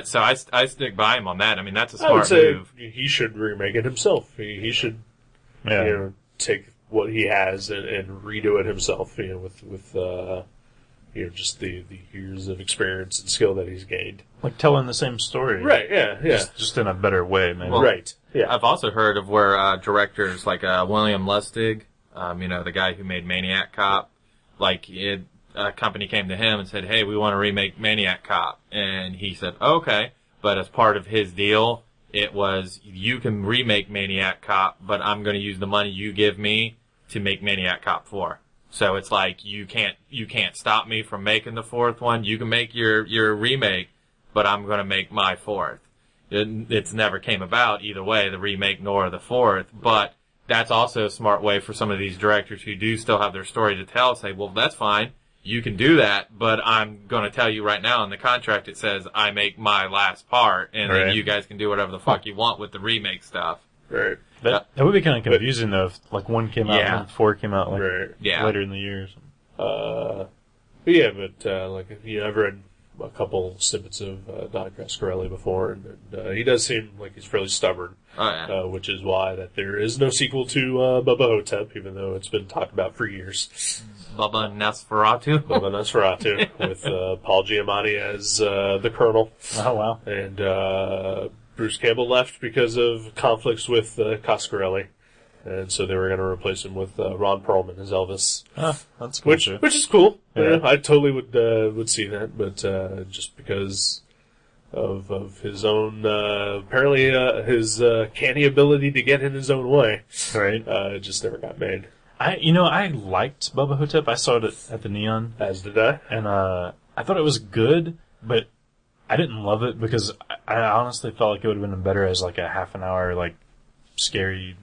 so I stick by him on that. I mean, that's a I would smart say move. he should remake it himself. He should, Yeah. take what he has and redo it himself. With just the years of experience and skill that he's gained. Like, telling the same story. Right. Yeah. Yeah. Just in a better way, maybe. Well, right. Yeah. I've also heard of where directors like William Lustig, the guy who made Maniac Cop, a company came to him and said, hey, we want to remake Maniac Cop. And he said, okay. But as part of his deal, it was, you can remake Maniac Cop, but I'm going to use the money you give me to make Maniac Cop 4. So it's like, you can't stop me from making the fourth one. You can make your remake, but I'm going to make my fourth. It's never came about either way, the remake nor the fourth, but that's also a smart way for some of these directors who do still have their story to tell, say, well, that's fine. You can do that, but I'm going to tell you right now in the contract it says I make my last part, and Right. then you guys can do whatever the fuck you want with the remake stuff. Right. That would be kind of confusing, though, if, like, one came out Yeah. and 4 came out, like, Right. Yeah. later in the year or something. I've read a couple snippets of Don Coscarelli before, and he does seem like he's fairly stubborn, Oh, yeah. which is why that there is no sequel to Bubba Hotep, even though it's been talked about for years. Bubba Nosferatu. Bubba Nosferatu, with Paul Giamatti as the Colonel, Oh, wow. and Bruce Campbell left because of conflicts with Coscarelli. And so they were going to replace him with Ron Perlman as Elvis, That's cool, which too. is cool. Yeah. I totally would see that, but just because of his own apparently his canny ability to get in his own way, Right. it just never got made. I liked Bubba Hotep. I saw it at the Neon, As did I. and I thought it was good, but I didn't love it because I honestly felt like it would have been better as like a half an hour, like, scary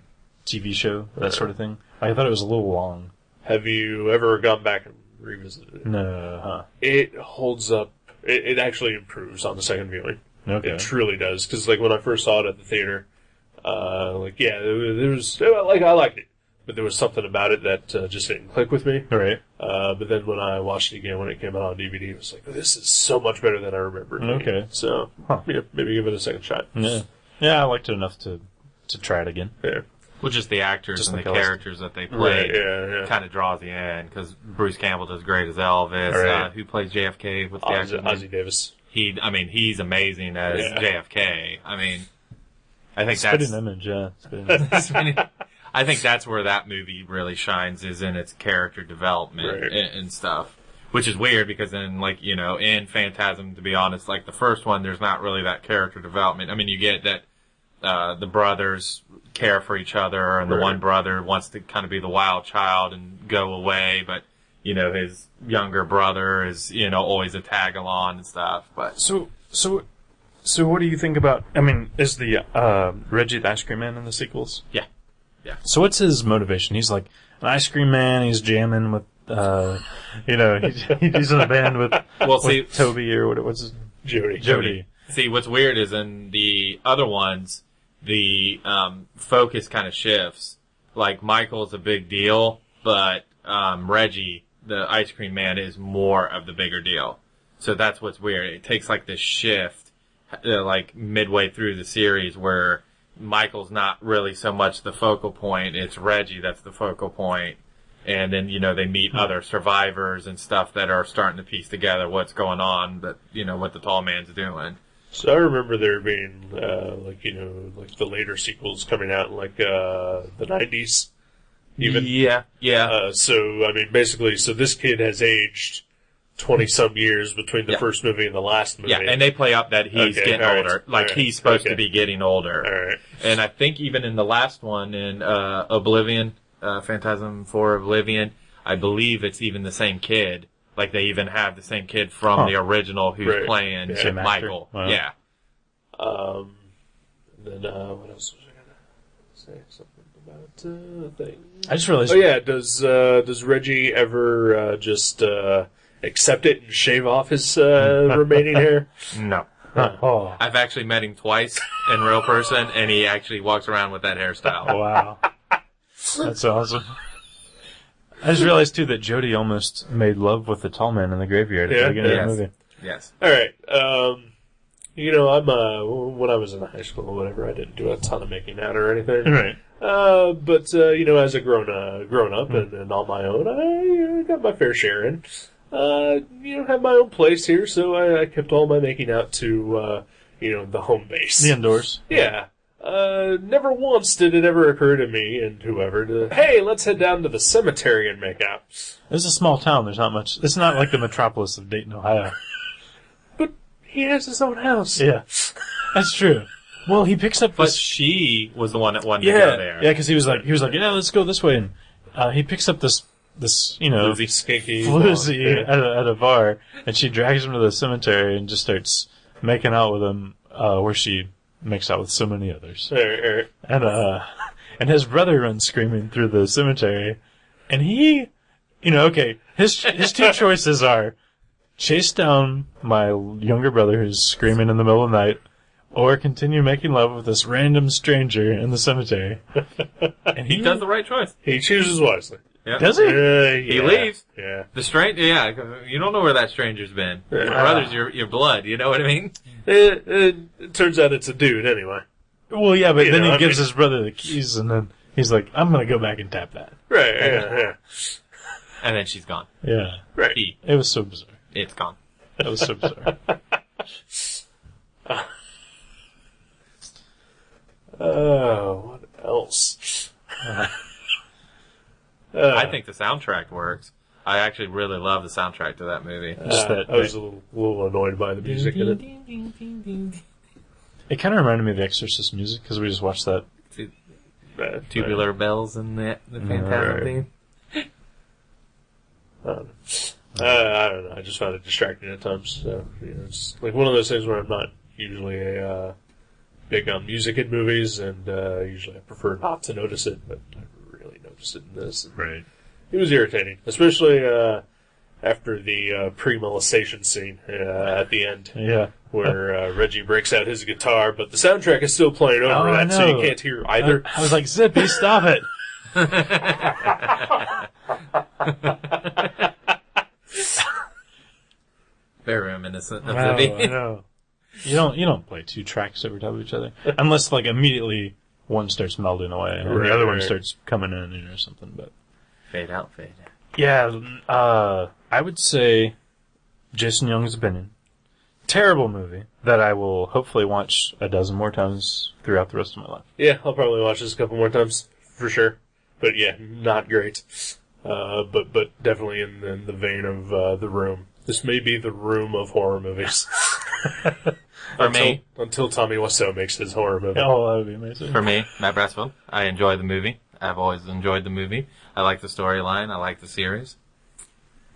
TV show, that sort of thing. I thought it was a little long. Have you ever gone back and revisited it. No, huh? It holds up. It actually improves on the second viewing. Okay. It truly does. Because, like, when I first saw it at the theater, there was, like, I liked it. But there was something about it that just didn't click with me. Right. But then when I watched it again when it came out on DVD, it was like, this is so much better than I remember. Okay. So, maybe give it a second shot. Yeah. Yeah, I liked it enough to try it again. Yeah. Well, just the actors Just and the like Ellis. characters that they played Yeah. kind of draws you in, because Bruce Campbell does great as Elvis. Right. Who plays JFK? What's the actor's name? Ozzie Davis. He's amazing as JFK. I mean, I think Spitting that's... image, yeah. Spitting image. I think that's where that movie really shines, is in its character development Right. and stuff. Which is weird, because then, like, you know, in Phantasm, to be honest, like the first one, there's not really that character development. I mean, you get that the brothers care for each other, and the Right. one brother wants to kind of be the wild child and go away, but, you know, his younger brother is, you know, always a tag-along and stuff. But So what do you think about, I mean, is the Reggie the Ice Cream Man in the sequels? Yeah. So what's his motivation? He's like an ice cream man, he's jamming with, he's in a band with, with Toby, or what's his name? Jody. See, what's weird is in the other ones, the focus kind of shifts. Like, Michael's a big deal, but Reggie, the ice cream man, is more of the bigger deal. So that's what's weird. It takes, like, this shift, like, midway through the series, where Michael's not really so much the focal point. It's Reggie that's the focal point. And then, you know, they meet other survivors and stuff that are starting to piece together what's going on, but, you know, what the tall man's doing. So I remember there being, like the later sequels coming out in, like, the 90s. Even. Yeah. So, I mean, basically, so this kid has aged 20-some years between the first movie and the last movie. Yeah, and they play up that he's getting older. Like, he's supposed to be getting older. All right. And I think even in the last one, in Oblivion, Phantasm for Oblivion, I believe it's even the same kid. Like, they even have the same kid from the original who's playing Michael. Wow. Yeah. And then, what else was I gonna say? Something about a thing. I just realized. Oh yeah, does Reggie ever just accept it and shave off his remaining hair? No. Oh. I've actually met him twice in real person, and he actually walks around with that hairstyle. Wow. That's awesome. I just realized, too, that Jody almost made love with the tall man in the graveyard at the beginning of the movie. Yes. All right. I'm when I was in high school or whatever, I didn't do a ton of making out or anything. Right. But as a grown up and on my own, I got my fair share in. Have my own place here, so I kept all my making out to the home base. The indoors. Yeah. Never once did it ever occur to me and whoever hey, let's head down to the cemetery and make out. It's a small town. There's not much. It's not like the metropolis of Dayton, Ohio. But he has his own house. Yeah. That's true. Well, he picks up But this... she was the one that wanted to go there. Yeah, because he was like, yeah, let's go this way. And he picks up this Floozy, skinky floozy yeah. at a bar, and she drags him to the cemetery and just starts making out with him, where she makes out with so many others. And his brother runs screaming through the cemetery, and he, his two choices are chase down my younger brother who's screaming in the middle of the night, or continue making love with this random stranger in the cemetery. And He does the right choice. He chooses wisely. Yep. Does he? He leaves. Yeah. The stranger, you don't know where that stranger's been. Your brother's your blood, you know what I mean? It turns out it's a dude anyway. Well, yeah, but then he gives his brother the keys, and then he's like, I'm going to go back and tap that. Right, yeah. And then she's gone. Yeah. Right. It was so bizarre. It's gone. That was so bizarre. Oh, what else? I think the soundtrack works. I actually really love the soundtrack to that movie. I was a little annoyed by the music in it. It kind of reminded me of the Exorcist music, because we just watched that. Tubular bells and the Phantasm theme. I don't know. I just found it distracting at times. So, it's like one of those things where I'm not usually big on music in movies, and usually I prefer not to notice it, but I really noticed it in this. Right. It was irritating, especially after the pre-molestation scene at the end. Yeah. Where Reggie breaks out his guitar, but the soundtrack is still playing over I that, so you know. can't hear either. I was like, Zippy, stop it. Very reminiscent of I Zippy. know. You don't play two tracks over top of each other unless like immediately one starts melding away and the other one starts coming in or something. But Fade out, fade out. yeah, I would say Jason Young's Opinion. Terrible movie that I will hopefully watch a dozen more times throughout the rest of my life. Yeah, I'll probably watch this a couple more times, for sure. But yeah, not great. But definitely in the vein of The Room. This may be the Room of horror movies. For me. Until Tommy Wiseau makes his horror movie. Oh, that would be amazing. For me, Matt Brassfield, I enjoy the movie. I've always enjoyed the movie. I like the storyline. I like the series.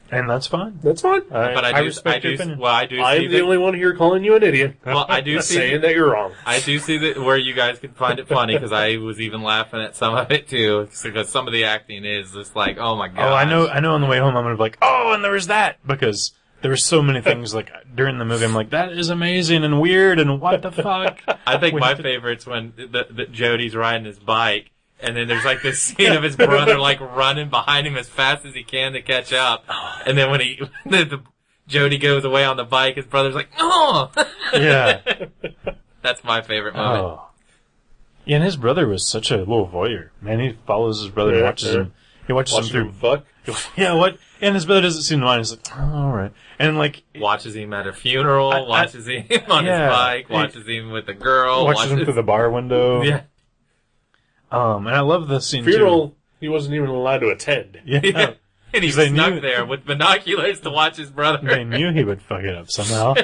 And that's fine. That's fine. But I I do, respect your opinion. well, I do see I'm the only one here calling you an idiot. well, I do see saying that you're wrong. I do see that where you guys could find it funny because I was even laughing at some of it too because some of the acting is just like, oh my god. Oh, I know. On the way home, I'm gonna be like, oh, and there was that because there were so many things like during the movie. I'm like, that is amazing and weird and what the fuck. I think my favorite's when the Jody's riding his bike. And then there's like this scene of his brother like running behind him as fast as he can to catch up. And then when the Jody goes away on the bike, his brother's like, "Oh!" Yeah. That's my favorite moment. Oh. Yeah, and his brother was such a little voyeur. Man, he follows his brother and watches him. He watches him through. Fuck. Yeah, what? And his brother doesn't seem to mind. He's like, oh, all right. And like, Watches him at a funeral, watches him on his bike, watches him with a girl, watches him through the bar window. Yeah. And I love the scene Funeral, he wasn't even allowed to attend. too. Yeah. And he They snuck knew- there with binoculars to watch his brother. They knew he would fuck it up somehow.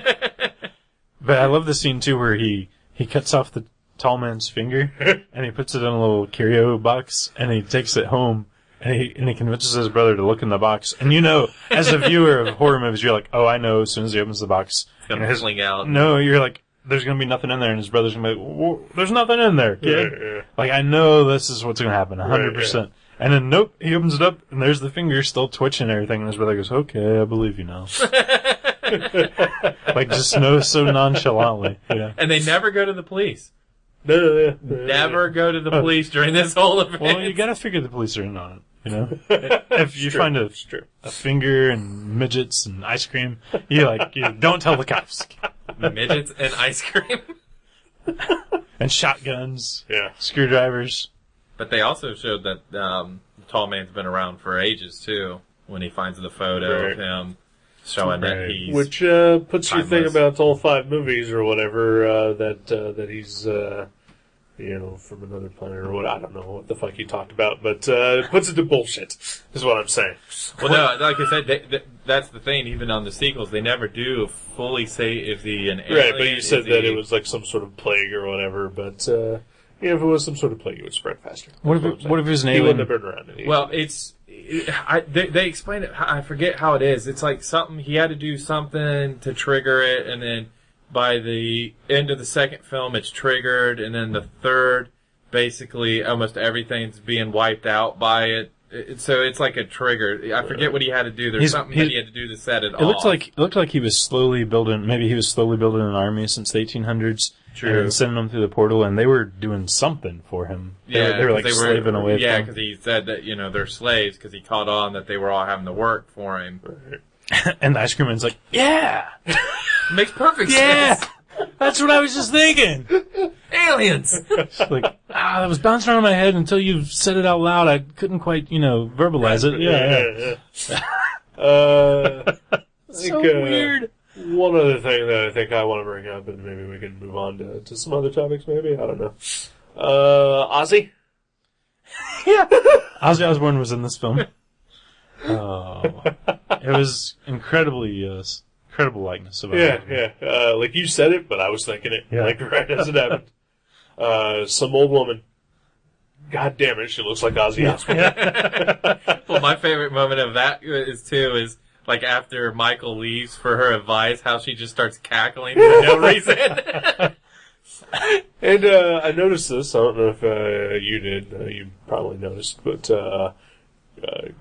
But I love the scene too where he cuts off the tall man's finger and he puts it in a little curio box and he takes it home and he convinces his brother to look in the box. And you know, as a viewer of horror movies, you're like, oh, I know as soon as he opens the box. It's gonna fling out. No, you're like, there's gonna be nothing in there, and his brother's gonna be like, "Whoa, there's nothing in there, kid." Yeah. Like, I know this is what's gonna happen, 100%. And then, nope, he opens it up, and there's the finger still twitching and everything, and his brother goes, okay, I believe you now. Like, just so nonchalantly. Yeah. And they never go to the police. No. Never go to the police during this whole event. Well, you gotta figure the police are in on it, you know? If you find a finger and midgets and ice cream, you don't tell the cops. Midgets and ice cream. And shotguns. Yeah. Screwdrivers. But they also showed that the tall man's been around for ages, too, when he finds the photo of him showing that he's... Which puts you think about all 5 movies or whatever that he's from another planet or what. I don't know what the fuck he talked about, but it puts it to bullshit, is what I'm saying. Well, no, like I said, that's the thing. Even on the sequels, they never do fully say if the an alien... Right, but you said that it was like some sort of plague or whatever, but... if it was some sort of plague, it would spread faster. What if it was an He alien? wouldn't have been around anyway. Well, they explain it. I forget how it is. It's like something he had to do something to trigger it, and then by the end of the second film, it's triggered, and then the third, basically, almost everything's being wiped out by it. So it's like a trigger. I forget what he had to do. There's something that he had to do to set it off. It looked like he was slowly building. Maybe he was slowly building an army since the 1800s. True. And sending them through the portal, and they were doing something for him. Yeah, they were like slaving away. Yeah, from because he said that they're slaves because he caught on that they were all having to work for him. And the ice cream man's like, yeah, Makes perfect yeah, sense. that's what I was just thinking. Aliens. It's like, that was bouncing around in my head until you said it out loud. I couldn't quite, verbalize it. Yeah. So weird. One other thing that I think I want to bring up, and maybe we can move on to some other topics, maybe? I don't know. Ozzy? Yeah. Ozzy Osbourne was in this film. Oh. It was incredible likeness of Ozzy. Yeah. Like you said it, but I was thinking it, like right as it happened. Some old woman. God damn it, she looks like Ozzy Osbourne. Well, my favorite moment of that is like after Michael leaves for her advice, how she just starts cackling for no reason. And I noticed this. I don't know if you did. You probably noticed, but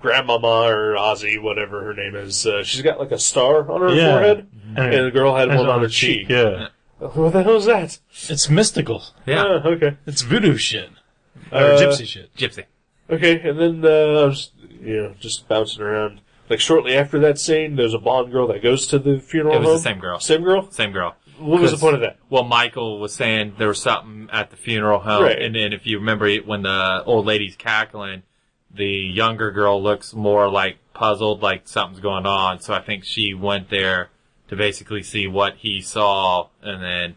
grandmama or Ozzy, whatever her name is. She's got like a star on her Yeah. forehead, And and the girl had Has one it on her cheek. Yeah. What the hell is that? It's mystical. Yeah. Okay. It's voodoo shit. Or Uh, gypsy shit. Gypsy. Okay, and then I was, just bouncing around. Like shortly after that scene, there's a blonde girl that goes to the funeral It was home. the same girl. Same girl? Same girl. What was the point of that? Well, Michael was saying there was something at the funeral home, Right. and then if you remember when the old lady's cackling, the younger girl looks more like puzzled, like something's going on. So I think she went there to basically see what he saw, and then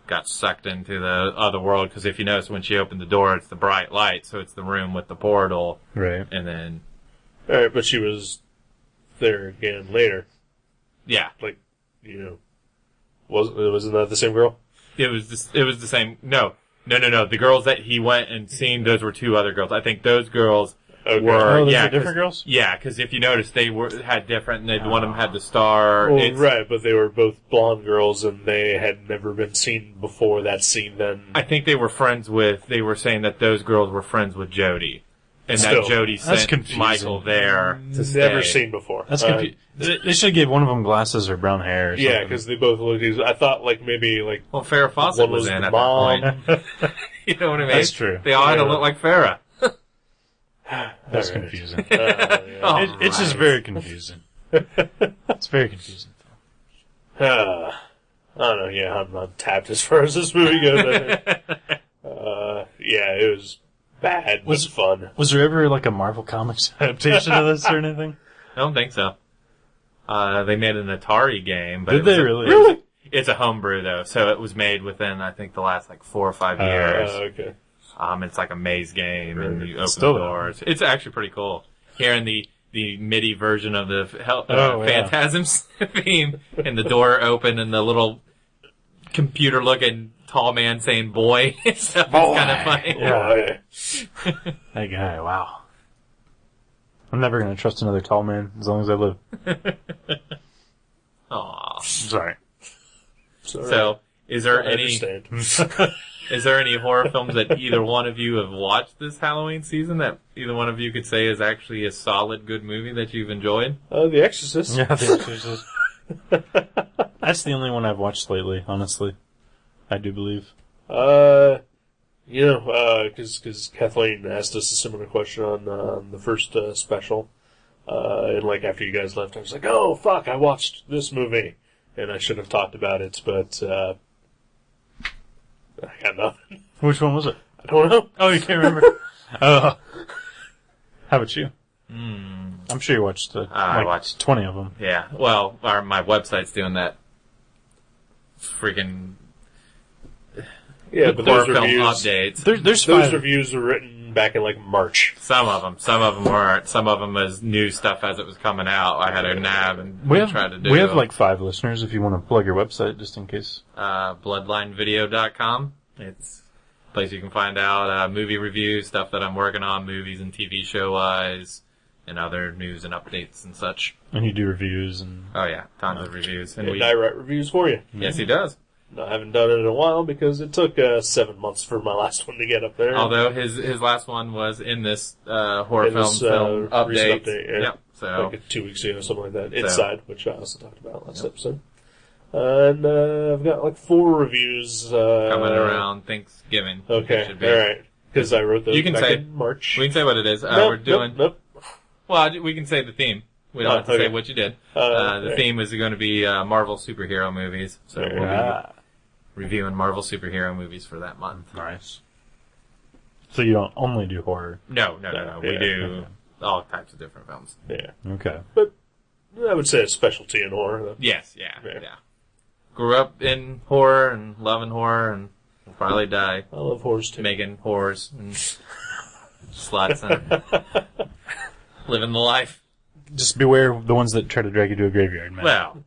got sucked into the other world. Because if you notice, when she opened the door, it's the bright light, so it's the room with the portal, Right. and then Alright, but she was there again later. yeah, Wasn't that the same girl? it was the same. No. The girls that he went and seen, those were two other girls. I think those girls Okay. were Oh, those yeah, are different 'cause- girls? Yeah, because if you notice, they had different. And one of them had the star. Well, It's- right, but they were both blonde girls, and they had never been seen before that scene. Then I think they were friends with. They were saying that those girls were friends with Jody, and Still, that Jody that's sent confusing. Michael there to never stay. seen before. That's confusing. They should give one of them glasses or brown hair or something. Yeah, because they both looked. I thought maybe Well, Farrah Fawcett one was was in the at mom. that point. You know what I mean? That's true. They all had to Yeah. look like Farrah. That's Alright. confusing. Yeah. It's just very confusing. It's very confusing. I don't know. Yeah, I'm tapped as far as this movie goes. I think. Yeah, it was bad, but Was- fun. Was there ever like a Marvel Comics adaptation of this or anything? I don't think so. They made an Atari game, but Did it was they a- really? It's a homebrew though, so it was made within I think the last 4 or 5 years. Okay. It's like a maze game, and you open Still the though. doors. It's actually pretty cool. Hearing the MIDI version of the Yeah. Phantasms theme, and the door open, and the little computer-looking tall man saying "boy," stuff is kind of funny. Yeah. That guy, wow. I'm never going to trust another tall man as long as I live. Aw. Sorry. So, is there I any understand. is there any horror films that either one of you have watched this Halloween season that either one of you could say is actually a solid, good movie that you've enjoyed? The Exorcist. Yeah, The Exorcist. That's the only one I've watched lately, honestly. I do believe. Because Kathleen asked us a similar question on the first special, and after you guys left, I was like, "Oh fuck, I watched this movie," and I should have talked about it, but I got nothing. Which one was it? I don't know. Oh, you can't remember? How about you? I'm sure you watched I watched 20 of them. Yeah. Well, my website's doing that freaking Yeah, but horror those film reviews, updates. There's those 5. reviews were written back in March. Some of them weren't. Some of them was new stuff as it was coming out. I had to nab and try to do. We have 5 listeners if you want to plug your website just in case. bloodlinevideo.com. It's a place you can find out movie reviews, stuff that I'm working on, movies and TV show wise, and other news and updates and such. And you do reviews and... Oh yeah, tons of reviews. And And I write reviews for you. yes, he does. I haven't done it in a while because it took 7 months for my last one to get up there. Although his last one was in this horror In this, film update. recent update, yeah. Yep. So 2 weeks ago, something like that. Inside, which I also talked about last episode. And I've got 4 reviews coming around Thanksgiving. it Okay, should be. all right. Because I wrote those You can back say- in March. We can say what it is. Nope, We're doing. Nope. Well, we can say the theme. We don't Oh, have to okay. say what you did. The right. theme is going to be Marvel superhero movies. So we'll be Ah, reviewing Marvel superhero movies for that month. nice. So you don't only do horror. No. We Yeah. do all types of different films. Yeah. Okay. But I would say a specialty in horror. Though. Yes, yeah. Yeah. Grew up in horror and loving horror, and will probably die I love horrors too. making horrors and sluts and living the life. Just beware of the ones that try to drag you to a graveyard, man. Well,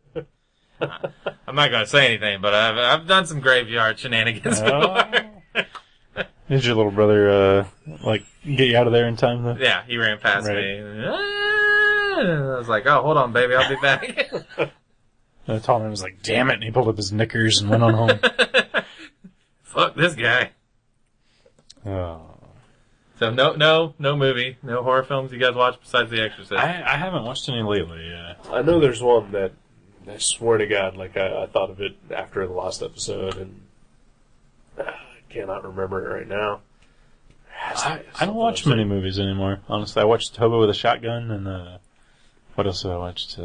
I'm not going to say anything, but I've done some graveyard shenanigans before. Did your little brother, get you out of there in time, though? Yeah, he ran past Right. me. I was like, oh, hold on, baby, I'll be back. The tall man was like, damn it, and he pulled up his knickers and went on home. Fuck this guy. Oh. So no movie, no horror films you guys watch besides The Exorcist. I haven't watched any lately. I know there's one that I swear to God, like I thought of it after the last episode, and I cannot remember it right now. I don't watch many movies anymore. Honestly, I watched Hobo with a Shotgun, and what else have I watched?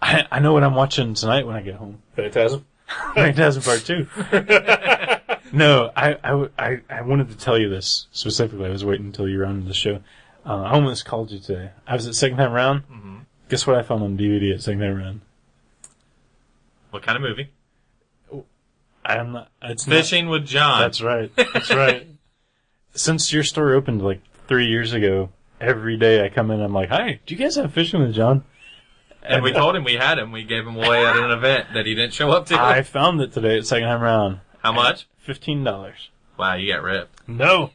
I know what I'm watching tonight when I get home. Phantasm. Phantasm Part 2. No, I wanted to tell you this specifically. I was waiting until you were on the show. I almost called you today. I was at Second Time Round. Mm-hmm. Guess what I found on DVD at Second Time Round? What kind of movie? I'm not. It's Fishing with John. That's right. That's right. Since your store opened like 3 years ago, every day I come in, I'm like, "Hi, do you guys have Fishing with John?" And we told him we had him. We gave him away at an event that he didn't show up to. I found it today at Second Time Round. How much? $15. Wow, you got ripped. No,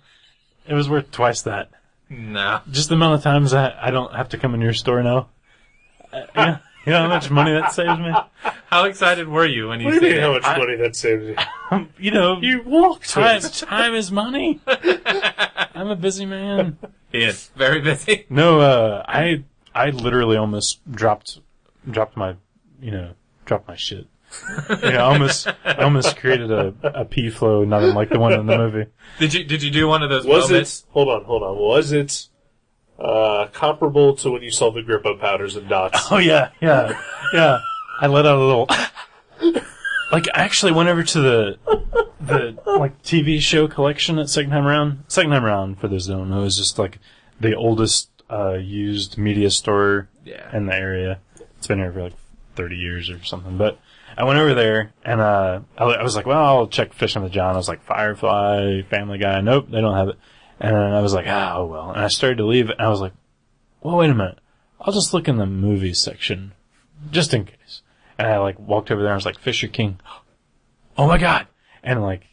it was worth twice that. No. Just the amount of times I don't have to come in your store now. Yeah. You know how much money that saves me? How excited were you when you What do you said mean that? how much money that saves you? You know, You walked time is money. I'm a busy man. He is very busy. No, I literally almost dropped my shit. I almost created a pee flow, not unlike the one in the movie. Did you do one of those Was moments? it? Hold on. Was it comparable to when you saw the grip-up powders and dots? Oh yeah. I let out a little. Like, I actually went over to the like TV show collection at Second Time Round. Second Time Round, for those who don't know, is just like the oldest used media store in the area. It's been here for like 30 years or something. But I went over there and I was like, well, I'll check Fishing with John. I was like, Firefly, Family Guy. Nope, they don't have it. And I was like, oh well. And I started to leave and I was like, well, wait a minute. I'll just look in the movies section just in case. And I like walked over there and I was like, Fisher King. Oh my God. And like,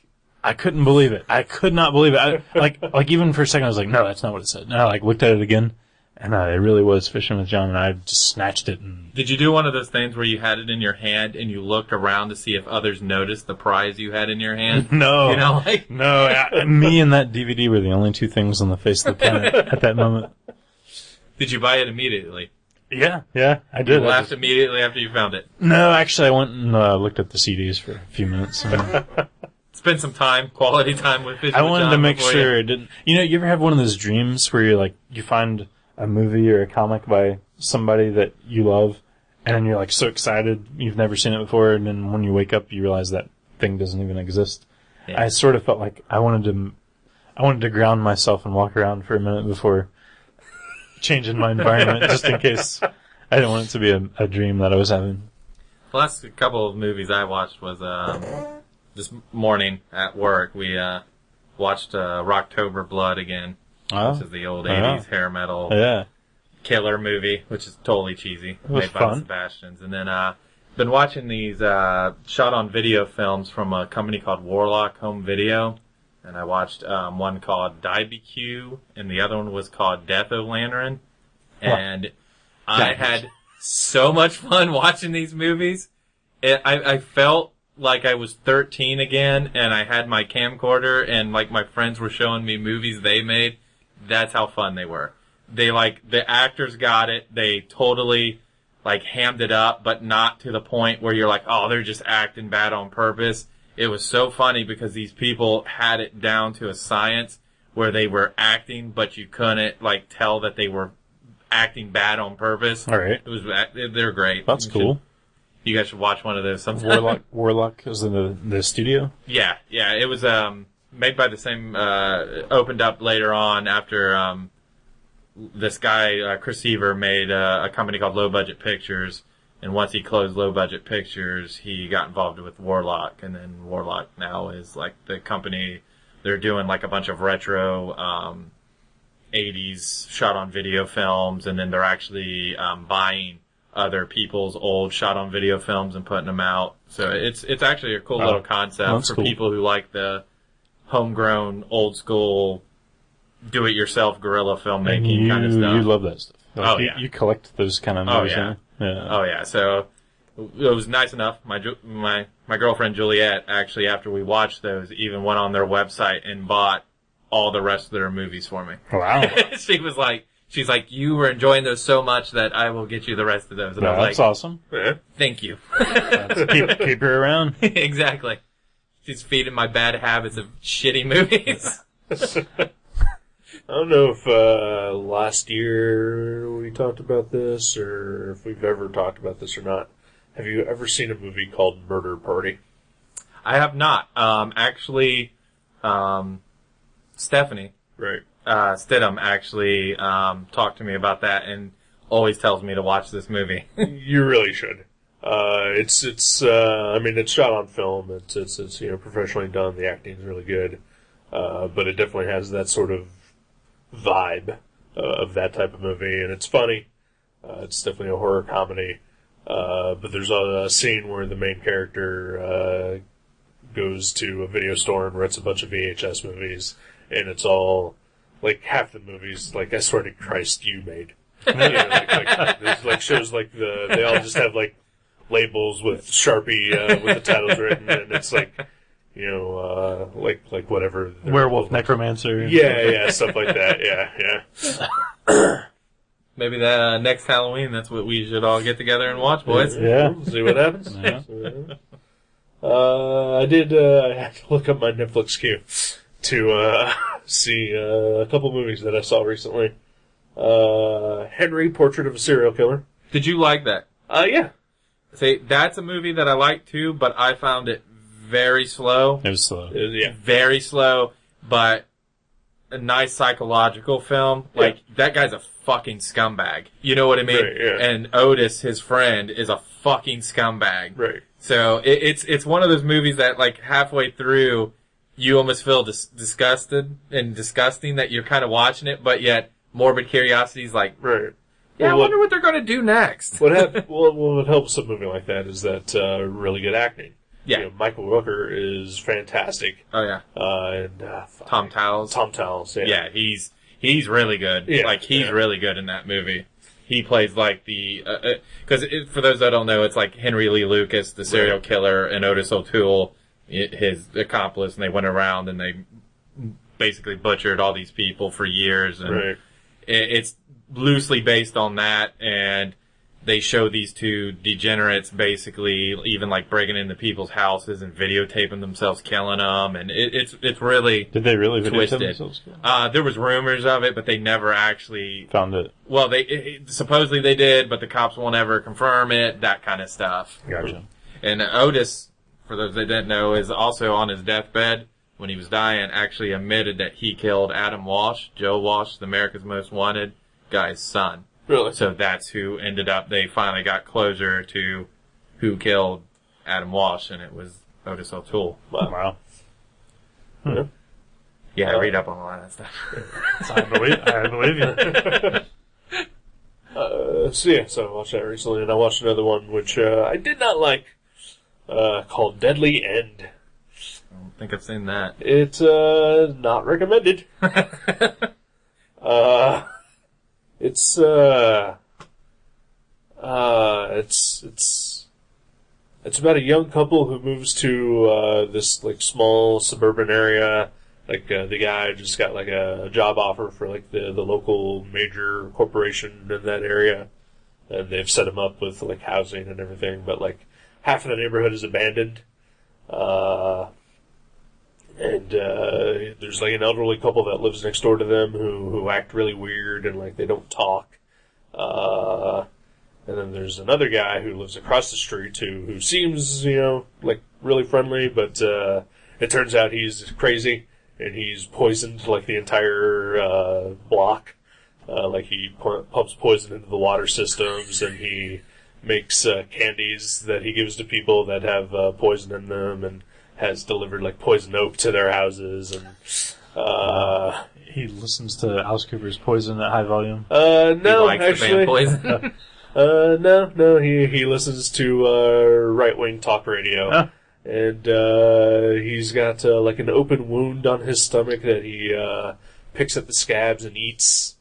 I couldn't believe it. I could not believe it. Like even for a second I was like, no, that's not what it said. And I like looked at it again and it really was Fishing with John and I just snatched it. And Did you do one of those things where you had it in your hand and you looked around to see if others noticed the prize you had in your hand? No. You know, like... No, me and that DVD were the only two things on the face of the planet at that moment. Did you buy it immediately? Yeah, I did. You laughed immediately after you found it. No, actually, I went and looked at the CDs for a few minutes. Spend some time, quality time with Fishing I with wanted John to make before sure it didn't. You know, you ever have one of those dreams where you're like, you find a movie or a comic by somebody that you love, and then you're like so excited you've never seen it before, and then when you wake up, you realize that thing doesn't even exist. Yeah. I sort of felt like I wanted to ground myself and walk around for a minute before changing my environment, just in case I didn't want it to be a dream that I was having. The last couple of movies I watched was this morning at work. We watched Rocktober Blood again, which is the old 80s hair metal killer movie, which is totally cheesy, made by the Sebastians. And then been watching these shot-on-video films from a company called Warlock Home Video. And I watched one called DieBQ, and the other one was called Death of Lantern. And I had so much fun watching these movies. I felt like I was 13 again, and I had my camcorder, and like my friends were showing me movies they made. That's how fun they were. They the actors got it. They totally hammed it up, but not to the point where you're like, oh, they're just acting bad on purpose. It was so funny because these people had it down to a science where they were acting, but you couldn't tell that they were acting bad on purpose. All right, they're great. That's cool. You guys should watch one of those sometime. Warlock was in the studio. Yeah. It was made by the same. Opened up later on after this guy Chris Seaver made a company called Low Budget Pictures. And once he closed Low Budget Pictures, he got involved with Warlock. And then Warlock now is the company. They're doing a bunch of retro 80s shot on video films. And then they're actually buying other people's old shot on video films and putting them out. So it's actually a cool little concept for people who like the homegrown, old school, do it yourself guerrilla filmmaking kind of stuff. You love that stuff. You collect those kind of movies. Yeah. Oh yeah, so it was nice enough. My girlfriend Juliet actually, after we watched those, even went on their website and bought all the rest of their movies for me. Wow. She's like, you were enjoying those so much that I will get you the rest of those. And I was That's like, awesome. Yeah. thank you. Keep her around. Exactly. She's feeding my bad habits of shitty movies. I don't know if last year we talked about this, or if we've ever talked about this or not. Have you ever seen a movie called Murder Party? I have not. Actually, Stephanie Right. Stidham actually talked to me about that and always tells me to watch this movie. You really should. I mean, it's shot on film. It's professionally done. The acting's really good. But it definitely has that sort of vibe of that type of movie, and it's funny. It's definitely a horror comedy. But there's a scene where the main character goes to a video store and rents a bunch of VHS movies, and it's all, like, half the movies, like, I swear to Christ, you made. There's, like, shows like they all just have, like, labels with Sharpie with the titles written, and it's like, like whatever. Werewolf Necromancer. Yeah, stuff like that. Yeah. Maybe the next Halloween, that's what we should all get together and watch, boys. Yeah. See what happens. Yeah. I had to look up my Netflix queue to see a couple movies that I saw recently. Henry, Portrait of a Serial Killer. Did you like that? Yeah. See, that's a movie that I like too, but I found it very slow. It was slow. Yeah. Very slow, but a nice psychological film. Yeah. Like, that guy's a fucking scumbag. You know what I mean? Right, yeah. And Otis, his friend, is a fucking scumbag. Right. So it's one of those movies that, like, halfway through, you almost feel disgusted and disgusting that you're kind of watching it, but yet morbid curiosity is like, Right. yeah, Well, I wonder what they're going to do next. What helps a movie like that is that really good acting. Yeah. Michael Rooker is fantastic. Oh, yeah. And Tom Towles. Tom Towles. Yeah, he's really good. Yeah, Like, he's really good in that movie. He plays like because for those that don't know, it's like Henry Lee Lucas, the serial killer, and Otis O'Toole, his accomplice, and they went around and they basically butchered all these people for years. And it's loosely based on that, and they show these two degenerates basically even like breaking into people's houses and videotaping themselves killing them, and it's really Did they really videotape twisted. themselves? There was rumors of it, but they never actually Found it. Well, supposedly they did, but the cops won't ever confirm it. That kind of stuff. Gotcha. And Otis, for those that didn't know, is also on his deathbed when he was dying. Actually, admitted that he killed Adam Walsh, Joe Walsh, the America's Most Wanted guy's son. Really? So that's who ended up. They finally got closure to who killed Adam Walsh, and it was Otis O'Toole. Wow. Hmm. Yeah, I read up on a lot of that stuff. I believe you. So I watched that recently, and I watched another one which I did not like, called Deadly End. I don't think I've seen that. It's not recommended. It's about a young couple who moves to this like small suburban area. Like the guy just got like a job offer for like the local major corporation in that area, and they've set him up with like housing and everything. But like half of the neighborhood is abandoned, and there's like an elderly couple that lives next door to them who act really weird and like they don't talk. And then there's another guy who lives across the street who seems, like really friendly, but it turns out he's crazy and he's poisoned like the entire block. Like he pumps poison into the water systems, and he makes candies that he gives to people that have poison in them, and has delivered like poison oak to their houses. And he listens to Alice Cooper's Poison at high volume. No, He likes actually, the band Poison. no. He listens to right-wing talk radio. Huh. And he's got like an open wound on his stomach that he picks at the scabs and eats.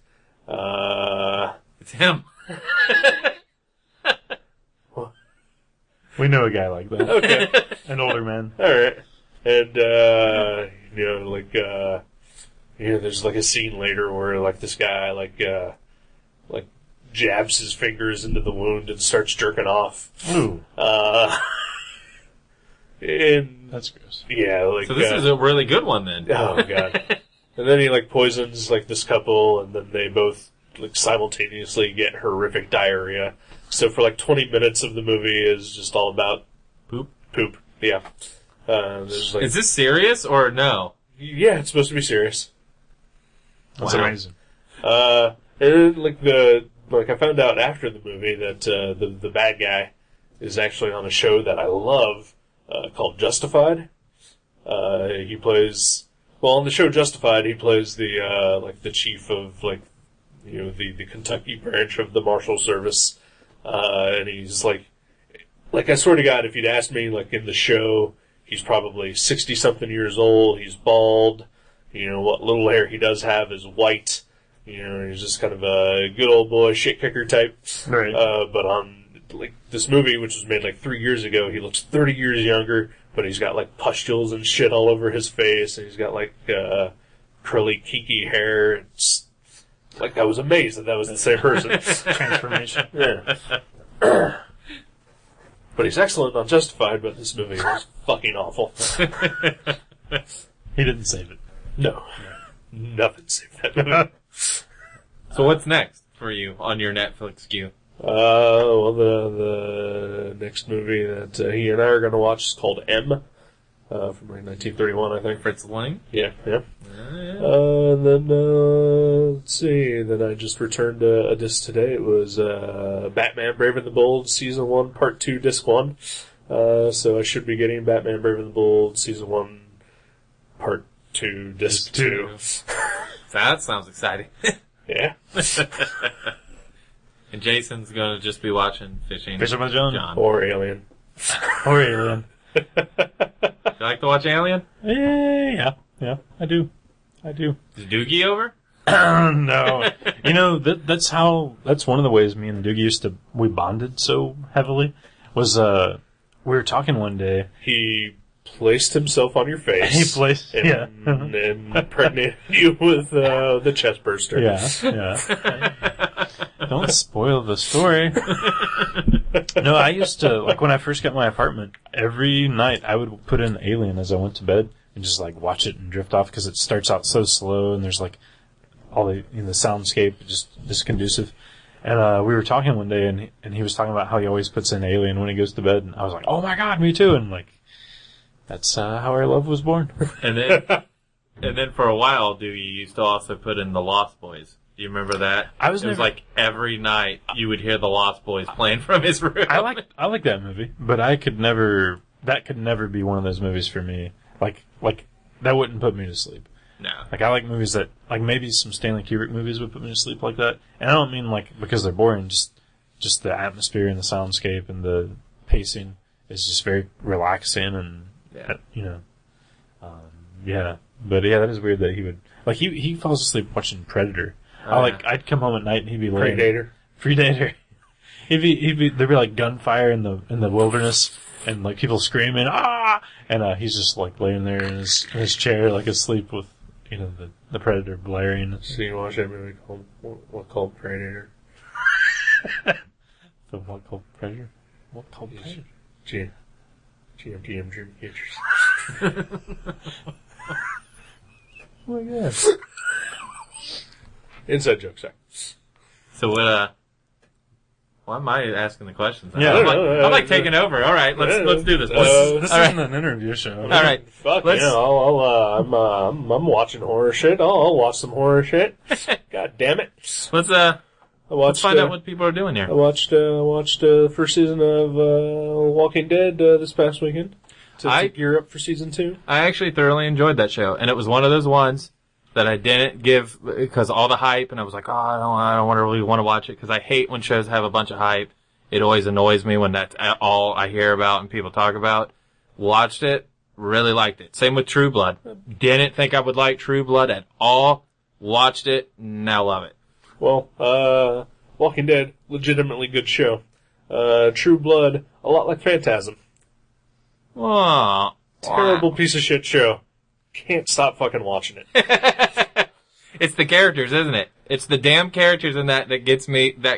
It's him. We know a guy like that. Okay, An older man. all right. And there's like a scene later where like this guy like jabs his fingers into the wound and starts jerking off. Ooh. And That's gross. yeah, like So this is a really good one then. oh god. And then he like poisons like this couple, and then they both like simultaneously get horrific diarrhea. So for like 20 minutes of the movie is just all about Poop. Yeah. There's like Is this serious or no? yeah, it's supposed to be serious. That's Wow. amazing. And then, like I found out after the movie that the bad guy is actually on a show that I love called Justified. He plays on the show Justified. He plays the chief of the Kentucky branch of the Marshal Service, and he's like I swear to God, if you'd asked me like in the show, he's probably 60-something years old. He's bald. What little hair he does have is white. He's just kind of a good old boy shit kicker type. Right. But on like this movie, which was made like 3 years ago, he looks 30 years younger, but he's got like pustules and shit all over his face, and he's got like curly, kinky hair. It's like I was amazed that was the same person. Transformation. Yeah. But he's excellent on Justified, but this movie was fucking awful. He didn't save it. No. Nothing saved that movie. So what's next for you on your Netflix queue? Well, the next movie that he and I are going to watch is called M, from like 1931, I think. Fritz Lang? Yeah. And then, let's see, then I just returned a disc today. It was Batman Brave and the Bold, Season 1, Part 2, Disc 1. So I should be getting Batman Brave and the Bold, Season 1, Part 2, Disc 2. That sounds exciting. Yeah. And Jason's going to just be watching Fishing Fishing with John. Or Alien. Or Alien. Do you like to watch Alien? Yeah, I do. Is Doogie over? No. That's one of the ways me and Doogie we bonded so heavily, was, we were talking one day. He placed himself on your face. And impregnated you with the chest burster. Yeah. Don't spoil the story. No, I used to, like, when I first got my apartment, every night I would put in Alien as I went to bed and just, like, watch it and drift off, because it starts out so slow and there's, like, all the soundscape just conducive. And we were talking one day, and he was talking about how he always puts in Alien when he goes to bed, and I was like, oh my god, me too, and, like, that's how our love was born. And then for a while, Doogie used to also put in the Lost Boys. Do you remember that? It was like every night you would hear the Lost Boys playing from his room. I like that movie, but that could never be one of those movies for me. Like that wouldn't put me to sleep. No. Like, I like movies that, like, maybe some Stanley Kubrick movies would put me to sleep like that. And I don't mean, like, because they're boring, just the atmosphere and the soundscape and the pacing is just very relaxing and, yeah. But yeah, that is weird that he would, like, he falls asleep watching Predator. I'd come home at night and he'd be laying. Predator. There'd be like gunfire in the wilderness and like people screaming, ah! And, he's just like laying there in his chair, like asleep with, the Predator blaring. So you watch that movie called Predator? The what called Predator? What called Predator? GM Pictures. Oh my god. Inside joke, sorry. So what, why am I asking the questions? Yeah. I'm like taking over. All right, let's do this. This all isn't right. an interview show. All right. Fuck Let's- yeah! I'm watching horror shit. I'll watch some horror shit. God damn it! Let's find out what people are doing here. I watched the first season of Walking Dead this past weekend to gear up for season 2. I actually thoroughly enjoyed that show, and it was one of those ones that I didn't give because all the hype, and I was like, I don't really want to watch it because I hate when shows have a bunch of hype. It always annoys me when that's all I hear about and people talk about. Watched it, really liked it. Same with True Blood. Didn't think I would like True Blood at all. Watched it, now love it. Well, Walking Dead, legitimately good show. True Blood, a lot like Phantasm. Aww. Terrible piece of shit show. Can't stop fucking watching it. It's the characters, isn't it? It's the damn characters in that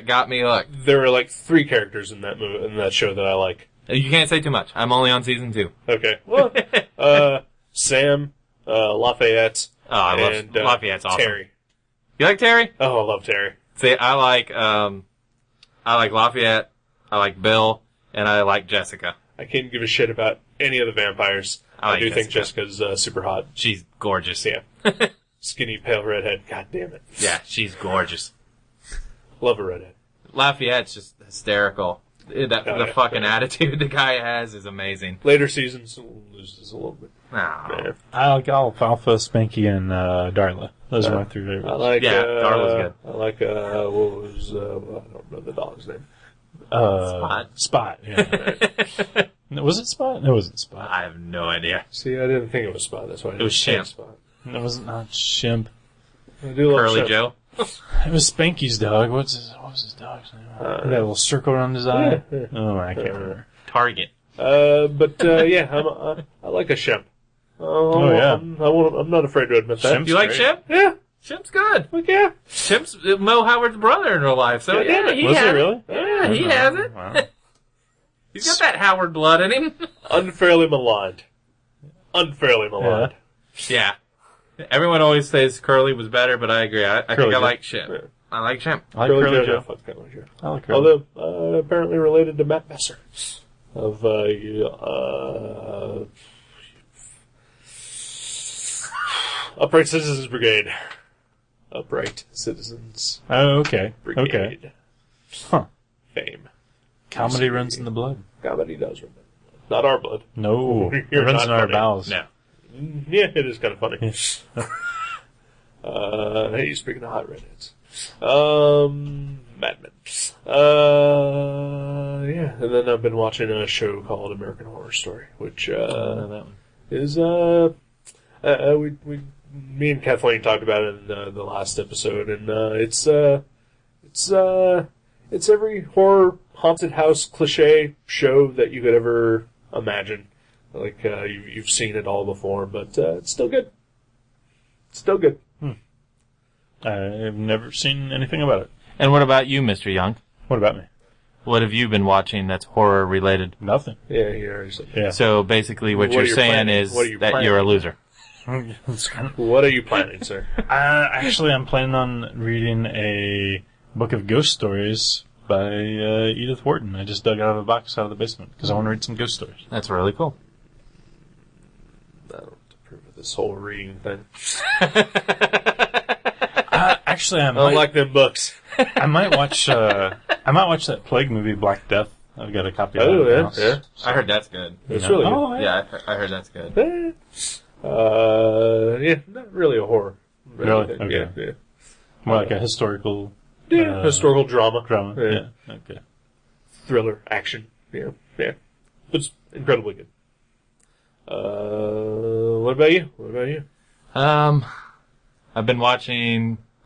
got me hooked. There are like 3 characters in that movie, in that show that I like. You can't say too much. I'm only on season 2. Okay. Well, Sam, Lafayette, Oh, I love and Lafayette's awesome. Terry. You like Terry? Oh, I love Terry. See, I like Lafayette, I like Bill, and I like Jessica. I can't give a shit about any of the vampires. I like do think Jessica. Jessica's super hot. She's gorgeous. Yeah. Skinny, pale redhead. God damn it. Yeah, she's gorgeous. Love a redhead. Lafayette's just hysterical. The fucking attitude the guy has is amazing. Later seasons loses a little bit. Oh. Yeah. I like Alfalfa, Spanky, and Darla. Those are my 3 favorites. I like, Darla's good. I like, what was, I don't know the dog's name. Spot. Yeah. Was it Spot? No, it wasn't Spot. I have no idea. See, I didn't think it was Spot. That's why I didn't was say Shimp. Spot. No, it was not Shimp. I do love Curly Shimp. Joe. It was Spanky's dog. What was his dog's name? That little circle around his eye? yeah. Oh, I can't remember. Target. Yeah, I like a Shemp. Oh, yeah. I'm not afraid to admit that. Shemp's You like great. Shemp? Yeah, Shemp's good. like yeah. Shemp's Mo Howard's brother in real life, so Yeah, yeah, he Was has it really? Yeah, he has it. Wow. He's got that Howard blood in him. Unfairly maligned. Unfairly maligned. Yeah. Everyone always says Curly was better, but I agree. I think Curly I Joe. like Shemp. Yeah. I like Shemp. I like Curly Joe. Fuck Curly Joe. I like Curly. Although apparently related to Matt Besser of Upright Citizens Brigade. Upright Citizens Oh, okay. Brigade. Okay. Huh. Fame. Comedy runs in the blood. Comedy does run. Not our blood. No. It You're runs not in our funny. bowels. No. Yeah, it is kind of funny. Hey, speaking of hot redheads. Mad Men. Yeah, and then I've been watching a show called American Horror Story, which, that one. is, me and Kathleen talked about it in the last episode, and, it's every horror haunted house cliche show that you could ever imagine. Like, you've seen it all before, but, it's still good. Still good. I've never seen anything about it. And what about you, Mr. Young? What about me? What have you been watching that's horror related? Nothing. Yeah, he already said that. Yeah. So basically what What you're are you saying planning? is What are you that planning? you're a loser. What are you planning, sir? Actually, I'm planning on reading a book of ghost stories by Edith Wharton. I just dug out of a box out of the basement because I want to read some ghost stories. That's really cool. I don't approve of this whole reading thing. Actually, I I don't might, like them books. I might watch that Plague movie, Black Death. I've got a copy of Oh, that. in the yeah, house. yeah. I heard that's good. It's Yeah. really good. Oh, Yeah, I heard that's good. Yeah, not really a horror. Really? Yeah, Okay. yeah. More like a historical Historical drama. drama. Yeah. Yeah. Okay. Thriller, action. Yeah, yeah. It's incredibly good. What about you? What about you?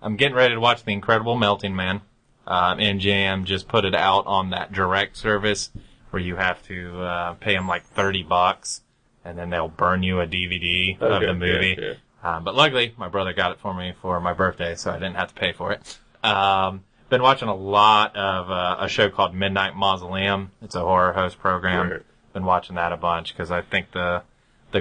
I'm getting ready to watch The Incredible Melting Man. NJM just put it out on that direct service where you have to pay them like $30 and then they'll burn you a DVD of Okay, the movie. yeah, But luckily, my brother got it for me for my birthday, so I didn't have to pay for it. Been watching a lot of a show called Midnight Mausoleum. It's a horror host program. Right. Been watching that a bunch because I think the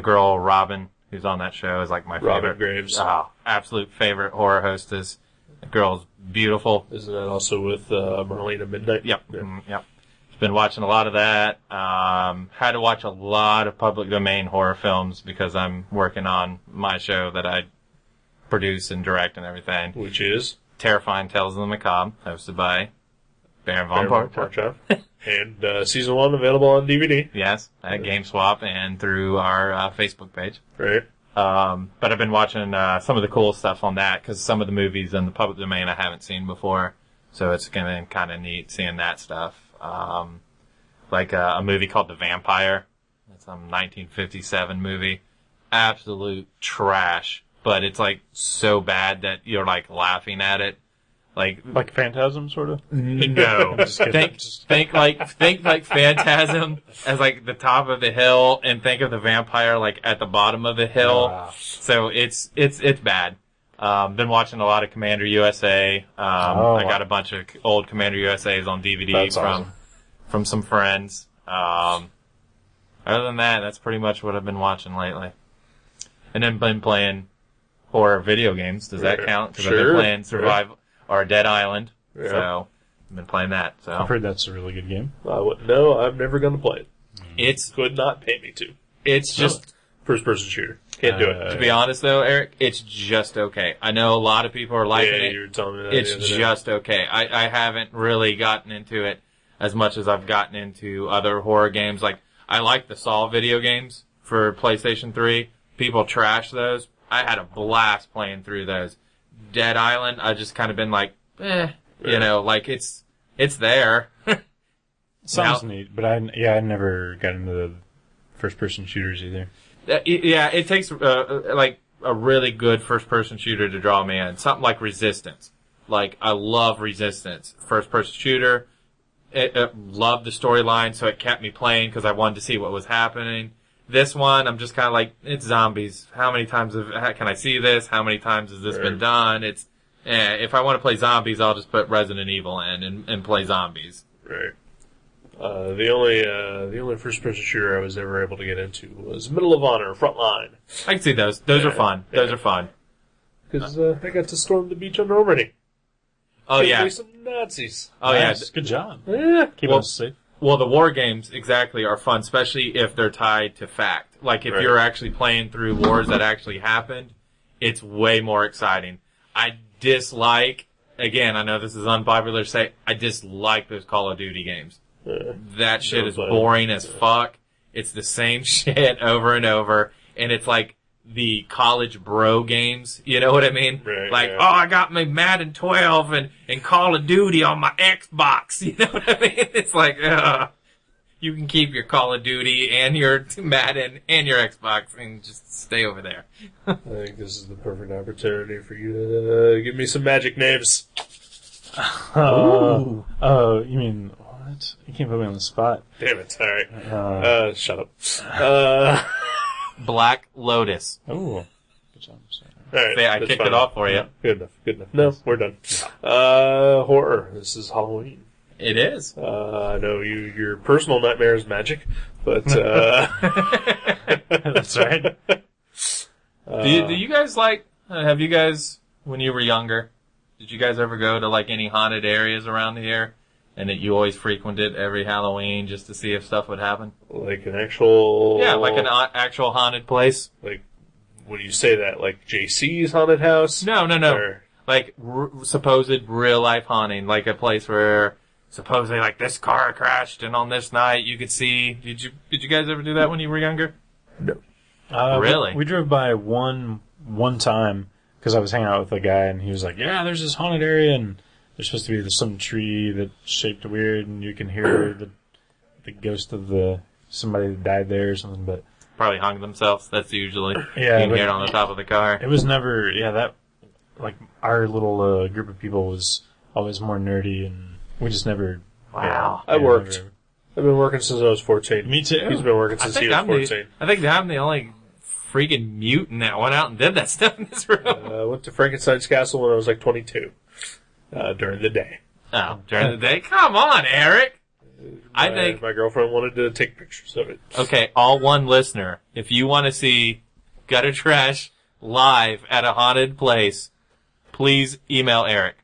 girl Robin who's on that show is like my Robin favorite. Graves. Absolute favorite horror hostess. The girl's beautiful. Isn't that also with Marlena Midnight? Yep. Yeah. Yep. Been watching a lot of that. Had to watch a lot of public domain horror films because I'm working on my show that I produce and direct and everything. Which is Terrifying Tales of the Macabre, hosted by Baron Von Portchop. And season 1 available on DVD. Yes, at GameSwap and through our Facebook page. Right. But I've been watching some of the cool stuff on that because some of the movies in the public domain I haven't seen before. So it's been kind of neat seeing that stuff. Like a movie called The Vampire. It's a 1957 movie. Absolute trash. But it's like so bad that you're like laughing at it. Like Phantasm, sort of. No. think like Phantasm as like the top of the hill and think of the vampire like at the bottom of the hill. Wow. So it's bad. Been watching a lot of Commander USA. I got a bunch of old Commander USAs on DVD That's awesome. from some friends. Other than that, that's pretty much what I've been watching lately. And then been playing horror video games. Does that count? Because I've been playing Survival or Dead Island. Yeah. So I've been playing that. So I've heard that's a really good game. I wouldn't know. I'm never going to play it. It's could not pay me to. It's just first-person shooter. Can't do it. To be honest, though, Eric, it's just okay. I know a lot of people are liking it. You were telling me that it's just okay. I haven't really gotten into it as much as I've gotten into other horror games. Like, I like the Saw video games for PlayStation 3. People trash those. I had a blast playing through those. Dead Island, I just kind of been like, you know, like it's there. Sounds neat, but I never got into the first-person shooters either. Yeah, it takes like a really good first-person shooter to draw me in. Something like Resistance. Like, I love Resistance. First-person shooter. Loved the storyline, so it kept me playing because I wanted to see what was happening. This one, I'm just kind of like, it's zombies. How many times can I see this? How many times has this been done? If I want to play zombies, I'll just put Resident Evil in and play zombies. Right. The only first-person shooter I was ever able to get into was Medal of Honor Frontline. I can see those. Those are fun. Those are fun. Because I got to storm the beach on Normandy. Oh, yeah. Away some Nazis. Oh, Nice. yeah. Good job. Yeah. Keep us safe. Well, the war games, exactly, are fun, especially if they're tied to fact. Like, if you're actually playing through wars that actually happened, it's way more exciting. I dislike, again, I know this is unpopular to say, I dislike those Call of Duty games. That shit is boring as fuck. It's the same shit over and over, and it's like the college bro games, you know what I mean? Right, like, oh, I got my Madden 12 and Call of Duty on my Xbox, you know what I mean? It's like, you can keep your Call of Duty and your Madden and your Xbox and just stay over there. I think this is the perfect opportunity for you to give me some magic names. You mean, what? You can't put me on the spot. Damn it. All right. Shut up. Black Lotus. Oh, good job. Sorry. All right. I kicked it off for you. Yeah, good enough. No, we're done. Horror. This is Halloween. It is. I know your personal nightmare is magic, but That's right. Do you guys like? Have you guys, when you were younger, did you guys ever go to like any haunted areas around here, and that you always frequented every Halloween just to see if stuff would happen? like an actual Like an actual haunted place. like when you say that, like JC's haunted house. No. Or, Like supposed real life haunting, like a place where supposedly like this car crashed and on this night you could see. Did you guys ever do that when you were younger? no. Really? We drove by one time because I was hanging out with a guy and he was like, "Yeah, there's this haunted area and there's supposed to be some tree that's shaped weird and you can hear the ghost of somebody that died there or something." But Probably hung themselves. That's usually you Yeah, can but- hear it on the top of the car. it was never. Yeah, that like our little group of people was always more nerdy and we just never. Wow. I worked. I've been working since I was 14. Me too. He's been working since he was 14. I think I'm the only freaking mutant that went out and did that stuff in this room. I went to Frankenstein's Castle when I was like 22 during the day. Oh, during the day? Come on, Eric. I think, my girlfriend wanted to take pictures of it. okay, all one listener, if you want to see Gutter Trash live at a haunted place, please email Eric.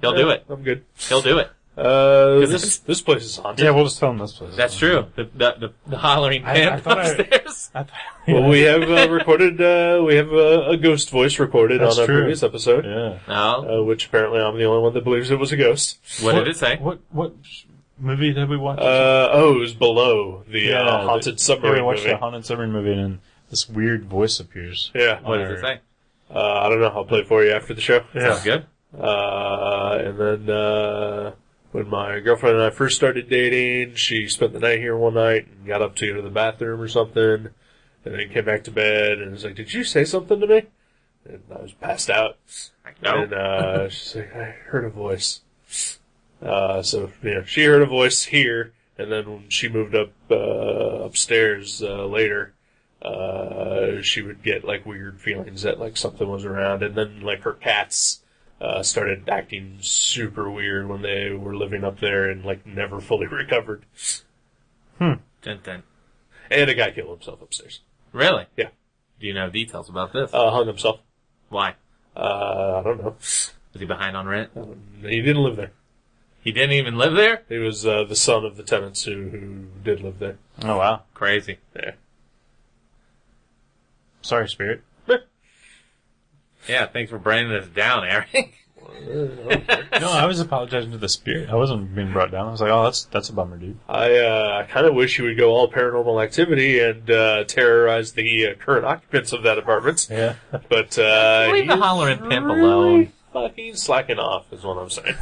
He'll do it. I'm good. He'll do it. This place is haunted. Yeah, we'll just tell them this place. That's true. The hollering I pimp thought upstairs. Well, we have recorded. We have a ghost voice recorded That's on our true. previous episode, Yeah. No. which apparently I'm the only one that believes it was a ghost. What did it say? What movie did we watch? It was Below, the haunted Yeah, submarine we watched movie. the haunted submarine movie, and this weird voice appears. Yeah. What does it say? I don't know. I'll play it for you after the show. Sounds good. And then when my girlfriend and I first started dating, she spent the night here one night and got up to go to the bathroom or something, and then came back to bed and was like, "Did you say something to me?" And I was passed out. No. And she's like, "I heard a voice." So she heard a voice here, and then when she moved up upstairs later, she would get like weird feelings that like something was around, and then like her cats started acting super weird when they were living up there and like never fully recovered. Dun, dun. And a guy killed himself upstairs. Really? Yeah. Do you know details about this? Hung himself. Why? I don't know. Was he behind on rent? He didn't live there. He didn't even live there? He was the son of the tenants who did live there. Oh, wow. Crazy. Yeah. Sorry, Spirit. Yeah, thanks for bringing us down, Eric. No, I was apologizing to the Spirit. I wasn't being brought down. I was like, oh, that's a bummer, dude. I kind of wish you would go all Paranormal Activity and terrorize the current occupants of that apartment. Yeah. But Leave the he's hollering pimp really alone. fucking slacking off, is what I'm saying.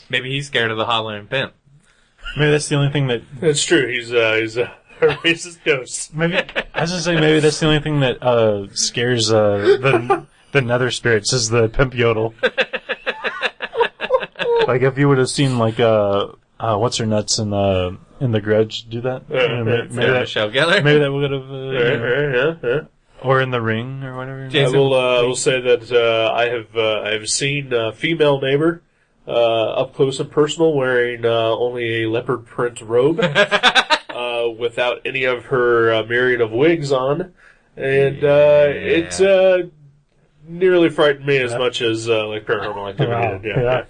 Maybe he's scared of the hollering pimp. Maybe that's the only thing that... It's true. He's a racist ghost. Maybe I was gonna say maybe that's the only thing that scares the nether spirits is the pimp yodel. Like if you would have seen like what's her nuts in the Grudge do that, Michelle Gellar. maybe that would have Yeah. or in the Ring or whatever. Jason- I will say that I have seen a female neighbor up close and personal wearing only a leopard print robe. Without any of her myriad of wigs on, and it nearly frightened me as much as like Paranormal Activity Wow. did. Yeah.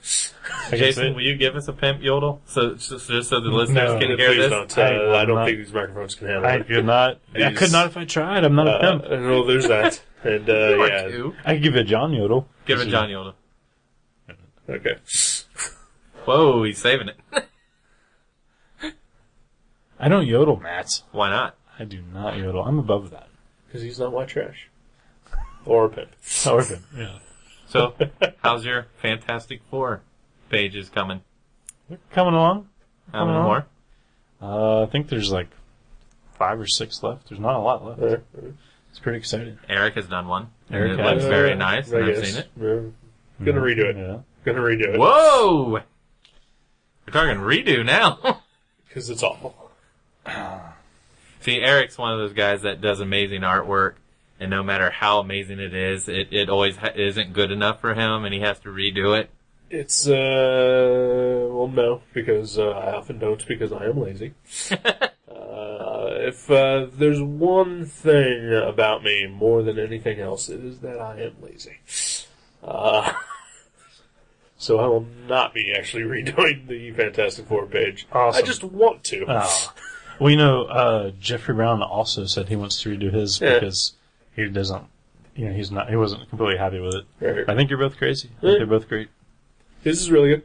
Jason, will you give us a pimp yodel just so the listeners No. can hear Please this? don't. I I don't not. think these microphones can handle I it. could not. I could not if I tried. I'm not a pimp. No, there's that. And You are yeah, too. I could give you a John yodel. Give it John Yodel. okay. Whoa, he's saving it. I don't yodel, Matt. Why not? I do not yodel. I'm above that. Because he's not white trash or a pimp. Or pimp. Yeah. So, how's your Fantastic Four pages coming? Coming along. How many more? I think there's like 5 or 6 left. There's not a lot left. It's pretty exciting. Eric has done one. Eric it looks has. very nice, and I I've guess. seen it. Yeah. Gonna redo it. Yeah. Gonna redo it. Whoa! We're talking redo now. Because it's awful. See, Eric's one of those guys that does amazing artwork, and no matter how amazing it is, it always isn't good enough for him, and he has to redo it. It's, well, no, because I often don't because I am lazy. If there's one thing about me more than anything else, it is that I am lazy. So I will not be actually redoing the Fantastic Four page. Awesome. I just want to. Oh. Well, you know, Jeffrey Brown also said he wants to redo his Yeah. because he doesn't, he wasn't completely happy with it. Right. I think you're both crazy. I think they're both great. This is really good.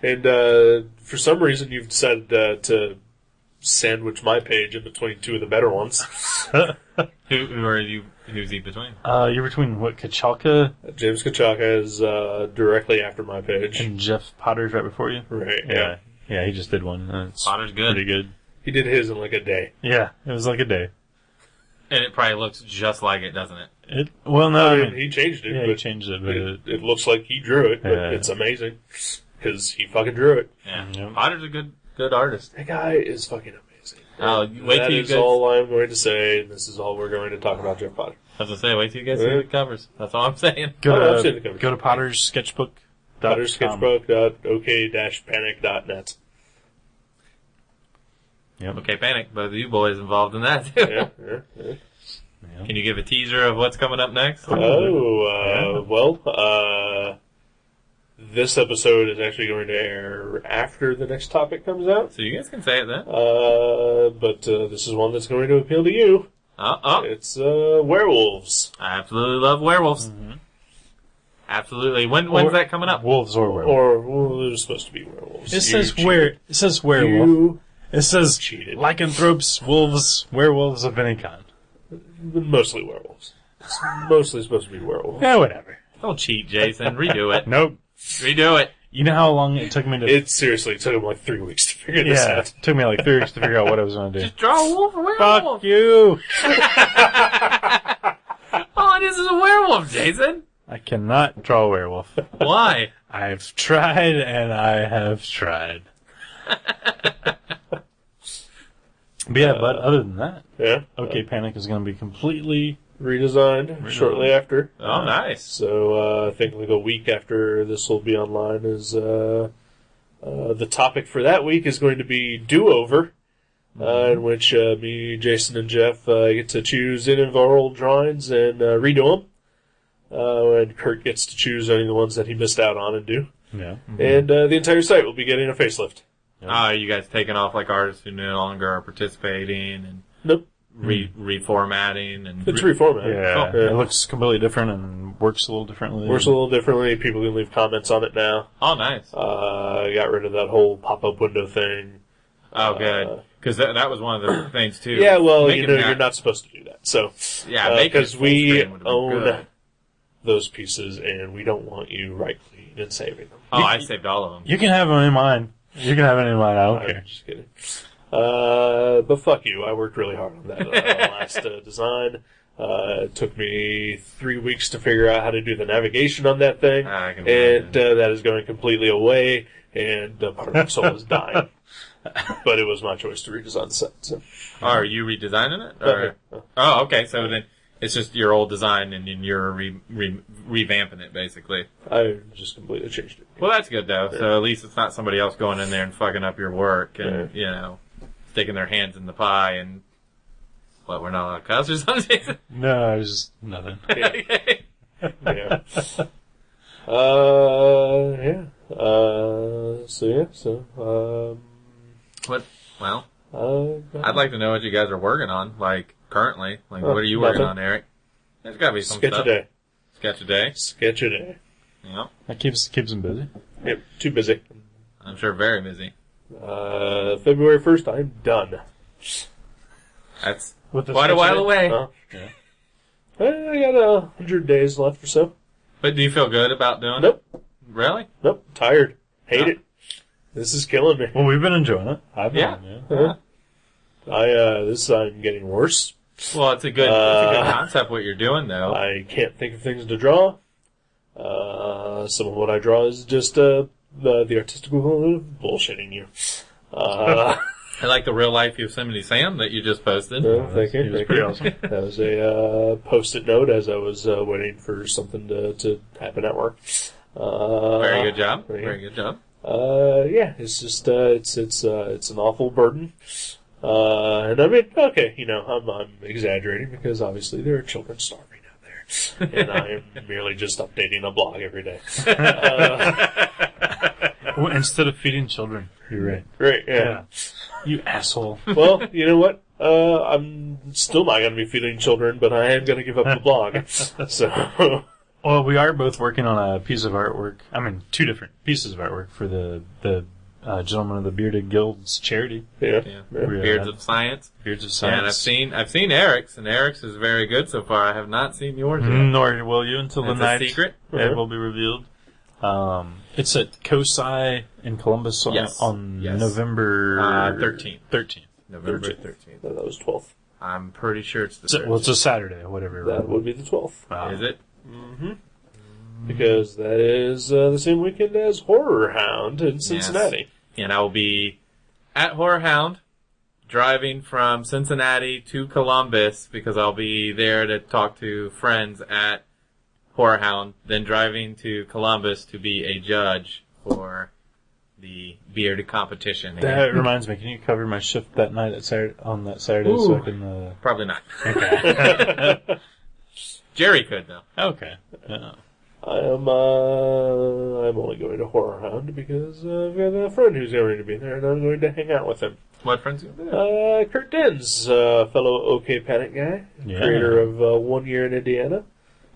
And for some reason, you've decided to sandwich my page in between two of the better ones. Who are you? Who's he between? You're between what, Kachalka James Kachaka is directly after my page. and Jeff Potter's right before you? Right, Yeah. yeah. Yeah, he just did one. It's Potter's good. pretty good. He did his in like a day. Yeah, it was like a day. And it probably looks just like it, doesn't it? Well, no, I I mean, mean, he changed it, yeah, he but changed it, but it looks like he drew it, but Yeah. it's amazing. Because he fucking drew it. Yeah. Yep. Potter's a good artist. That guy is fucking amazing. Oh, wait That till you is guys. all I'm going to say, and this is all we're going to talk about Jeff Potter. I was gonna say, wait till you guys see the covers. That's all I'm saying. go Oh, I've seen the to covers. go to Potter's Sketchbook. Pottersketchbook.ok-panic.net. Yep. Okay, Panic. Both of you boys involved in that too. Yeah. Can you give a teaser of what's coming up next? This episode is actually going to air after the next topic comes out. So you guys can say it then. But this is one that's going to appeal to you. It's werewolves. I absolutely love werewolves. Mm-hmm. Absolutely. When's that coming up? Wolves or werewolves. Or, well, there's supposed to be werewolves. It says werewolf. You It says cheated. lycanthropes, wolves, werewolves of any kind. Mostly werewolves. It's mostly supposed to be werewolves. Yeah, whatever. Don't cheat, Jason. Redo it. Nope. Redo it. You know how long it took me to... It seriously took him like 3 weeks to figure this yeah, out. it took me like 3 weeks to figure out what I was going to do. Just draw a wolf or Fuck werewolf. you! Oh, this is a werewolf, Jason. I cannot draw a werewolf. Why? I've tried and I have tried. But yeah, but other than that, Yeah. OK Panic is going to be completely Redesigned shortly after. Oh, nice. So I think like a week after this will be online is the topic for that week is going to be Do-Over, in which me, Jason, and Jeff get to choose any of our old drawings and redo them. And Kurt gets to choose any of the ones that he missed out on and do. Yeah. And the entire site will be getting a facelift. You guys taking off like artists who no longer are participating and Nope. reformatting and It's reformatted. Yeah. Oh, It looks completely different and works a little differently. Works a little differently. People can leave comments on it now. Oh, nice. Got rid of that whole pop-up window thing. Oh, good. Because that was one of the things too. Yeah, well, Making you're not supposed to do that. So, Yeah, because we own good. those pieces, and we don't want you right-clicking and saving them. Oh, I saved all of them. You can have them in mine. You can have it in mine. I don't I'm care. just kidding. But fuck you. I worked really hard on that last design. It took me 3 weeks to figure out how to do the navigation on that thing, I can and that is going completely away, and part of my soul is dying. But it was my choice to redesign the set. So. Oh, are you redesigning it? Or? Oh, okay. So then it's just your old design, and then you're revamping it, basically. I just completely changed it. Well, that's good though. So at least it's not somebody else going in there and fucking up your work, and sticking their hands in the pie. And what, we're not allowed to cuss or something? No, it was just nothing. Okay. Yeah. What? Well, I'd like to know what you guys are working on, like currently. Like, what are you working on, Eric? There's got to be some Sketch stuff. a day. Sketch a day. Sketch a day. Yeah, That keeps them busy. Yep, too busy. I'm sure very busy. February 1st, I'm done. That's With the quite a sketch while day? away. Yeah. I got 100 days left or so. But do you feel good about doing it? Nope. Really? Nope. Tired. Hate No. it. This is killing me. Well, we've been enjoying it. I've been. Yeah. I'm getting worse. Well, it's a good concept what you're doing, though. I can't think of things to draw. Some of what I draw is just the artistic equivalent of bullshitting you. I like the real life Yosemite Sam that you just posted. Thank you. He was Thank pretty you. awesome. That was a post-it note as I was waiting for something to happen at work. Very good job. Thank you. Very good job. Yeah, it's just it's an awful burden. And I mean, okay, I'm exaggerating because obviously there are children starving out there, and I am merely just updating a blog every day. Well, instead of feeding children. You're right. Right? Yeah. You asshole. Well, you know what? I'm still not going to be feeding children, but I am going to give up the blog. So. Well, we are both working on a piece of artwork. I mean, 2 different pieces of artwork for the Gentlemen of the Bearded Guild's charity. Yeah. Beards of Science. Beards of And Science. I've seen Eric's, and Eric's is very good so far. I have not seen yours yet. Nor will you until It's the night a secret. it will be revealed. It's at COSI in Columbus on Yes. November 13th. 13th. November 13th. That was 12th. I'm pretty sure it's the 13th. Well, it's a Saturday, whatever. That would be the 12th. Wow. Is it? Mm-hmm. Because that is the same weekend as Horror Hound in Cincinnati. And I will be at Horror Hound, driving from Cincinnati to Columbus, because I'll be there to talk to friends at Horror Hound, then driving to Columbus to be a judge for the bearded competition. That reminds me, can you cover my shift that night on that Saturday so I can... Probably not. Okay. Jerry could, though. Okay. Yeah. I'm only going to Horror Hound because I've got a friend who's going to be there, and I'm going to hang out with him. What friends you have? Kurt Dens, fellow OK Panic guy, Yeah. creator of 1 Year in Indiana,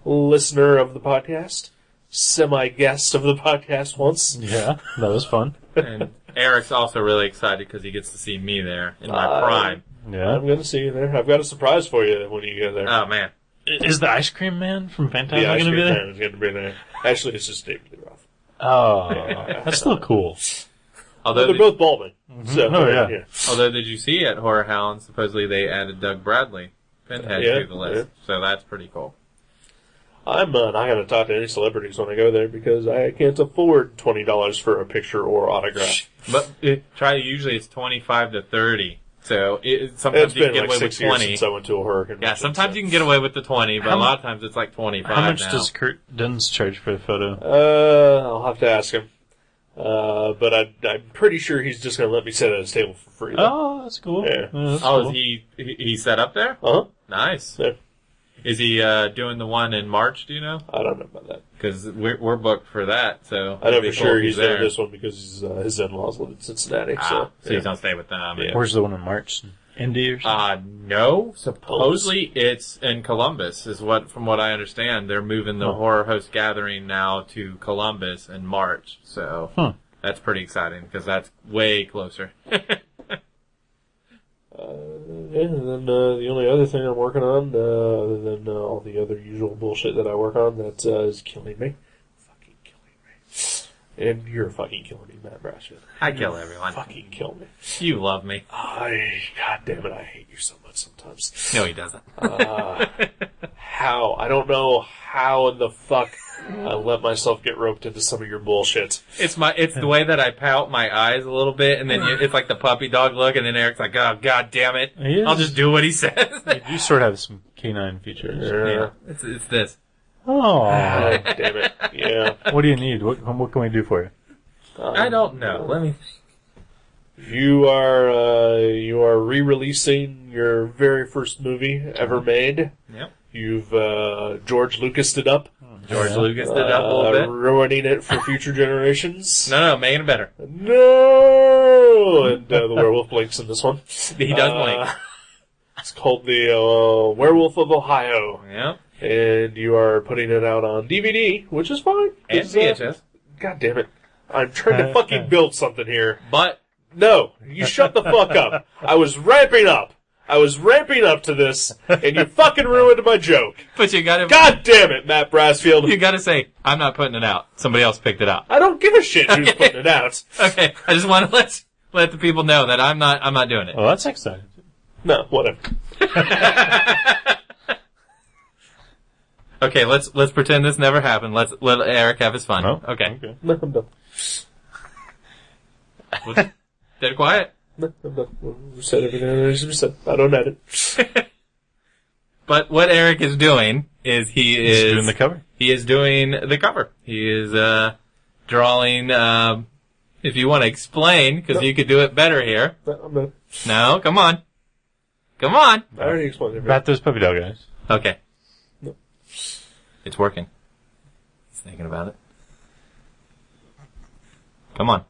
listener of the podcast, semi-guest of the podcast once. Yeah, that was fun. And Eric's also really excited because he gets to see me there in my prime. Yeah. I'm going to see you there. I've got a surprise for you when you go there. Oh, man. Is the Ice Cream Man from Phantasm the ice going to be cream there? man is going to be there. Actually, it's just David Lee Roth. Oh, that's still cool. Although, They're both balding. So, Oh, yeah. although, did you see at Horror Hound, supposedly they added Doug Bradley, Pinhead, Yeah, to the list. So that's pretty cool. I'm not going to talk to any celebrities when I go there because I can't afford $20 for a picture or autograph. But usually it's 25 to 30. So It's sometimes you been can get like away 6 with years 20. since I went to a horror convention. Yeah, sometimes so. you can get away with the 20, but How a lot of times it's like 25 How much now. does Kurt Dunn's charge for the photo? I'll have to ask him. But I'm pretty sure he's just going to let me sit at his table for free. Though. Oh, that's cool. Yeah. That's Oh, cool. is he set up there? Uh-huh. Nice. Yeah. Is he doing the one in March, do you know? I don't know about that. Because we're booked for that, so... I know it'd for be cool sure if he's there. doing this one because his in-laws live in Cincinnati. So yeah. he's going to stay with them. Yeah. Where's the one in March? Indy or something? No. Supposedly it's in Columbus, from what I understand. They're moving the Horror Host Gathering now to Columbus in March, so that's pretty exciting because that's way closer. And then the only other thing I'm working on, other than all the other usual bullshit that I work on, that is killing me. Fucking killing me. And you're fucking killing me, Matt Brashfield. I kill everyone. Fucking kill me. You love me. God damn it, I hate you so much sometimes. No, he doesn't. How? I don't know how in the fuck I let myself get roped into some of your bullshit. It's the way that I pout my eyes a little bit, and then it's like the puppy dog look, and then Eric's like, "Oh, god damn it! I'll just do what he says." You sort of have some canine features. Yeah, it's this. Oh, God damn it. Yeah. what do you need? What can we do for you? I don't know. Let me. You are re-releasing your very first movie ever made. Yep. You've George Lucased it up. George Lucas did it up a little bit. Ruining it for future generations. No, making it better. No! And the werewolf blinks in this one. He does blink. It's called the Werewolf of Ohio. Yep. And you are putting it out on DVD, which is fine. And 'cause, VHS. God damn it. I'm trying to fucking build something here. But No, you shut the fuck up. I was ramping up to this, and you fucking ruined my joke. you gotta. God damn it, Matt Brasfield. You gotta say, I'm not putting it out. Somebody else picked it out. I don't give a shit who's putting it out. Okay, I just want to let the people know that I'm not doing it. Well, that's exciting. No, whatever. Okay, let's pretend this never happened. Let Eric have his fun. Oh, Okay. No, I'm done. Dead quiet. No, I'm done. We said everything I needed to say. I don't edit. But what Eric is doing is He's doing the cover. He is doing the cover. He is drawing. If you want to explain, because you could do it better here. No, I'm done. No, come on. I already explained everything. About those puppy dog guys. Okay. No. It's working. He's thinking about it. Come on.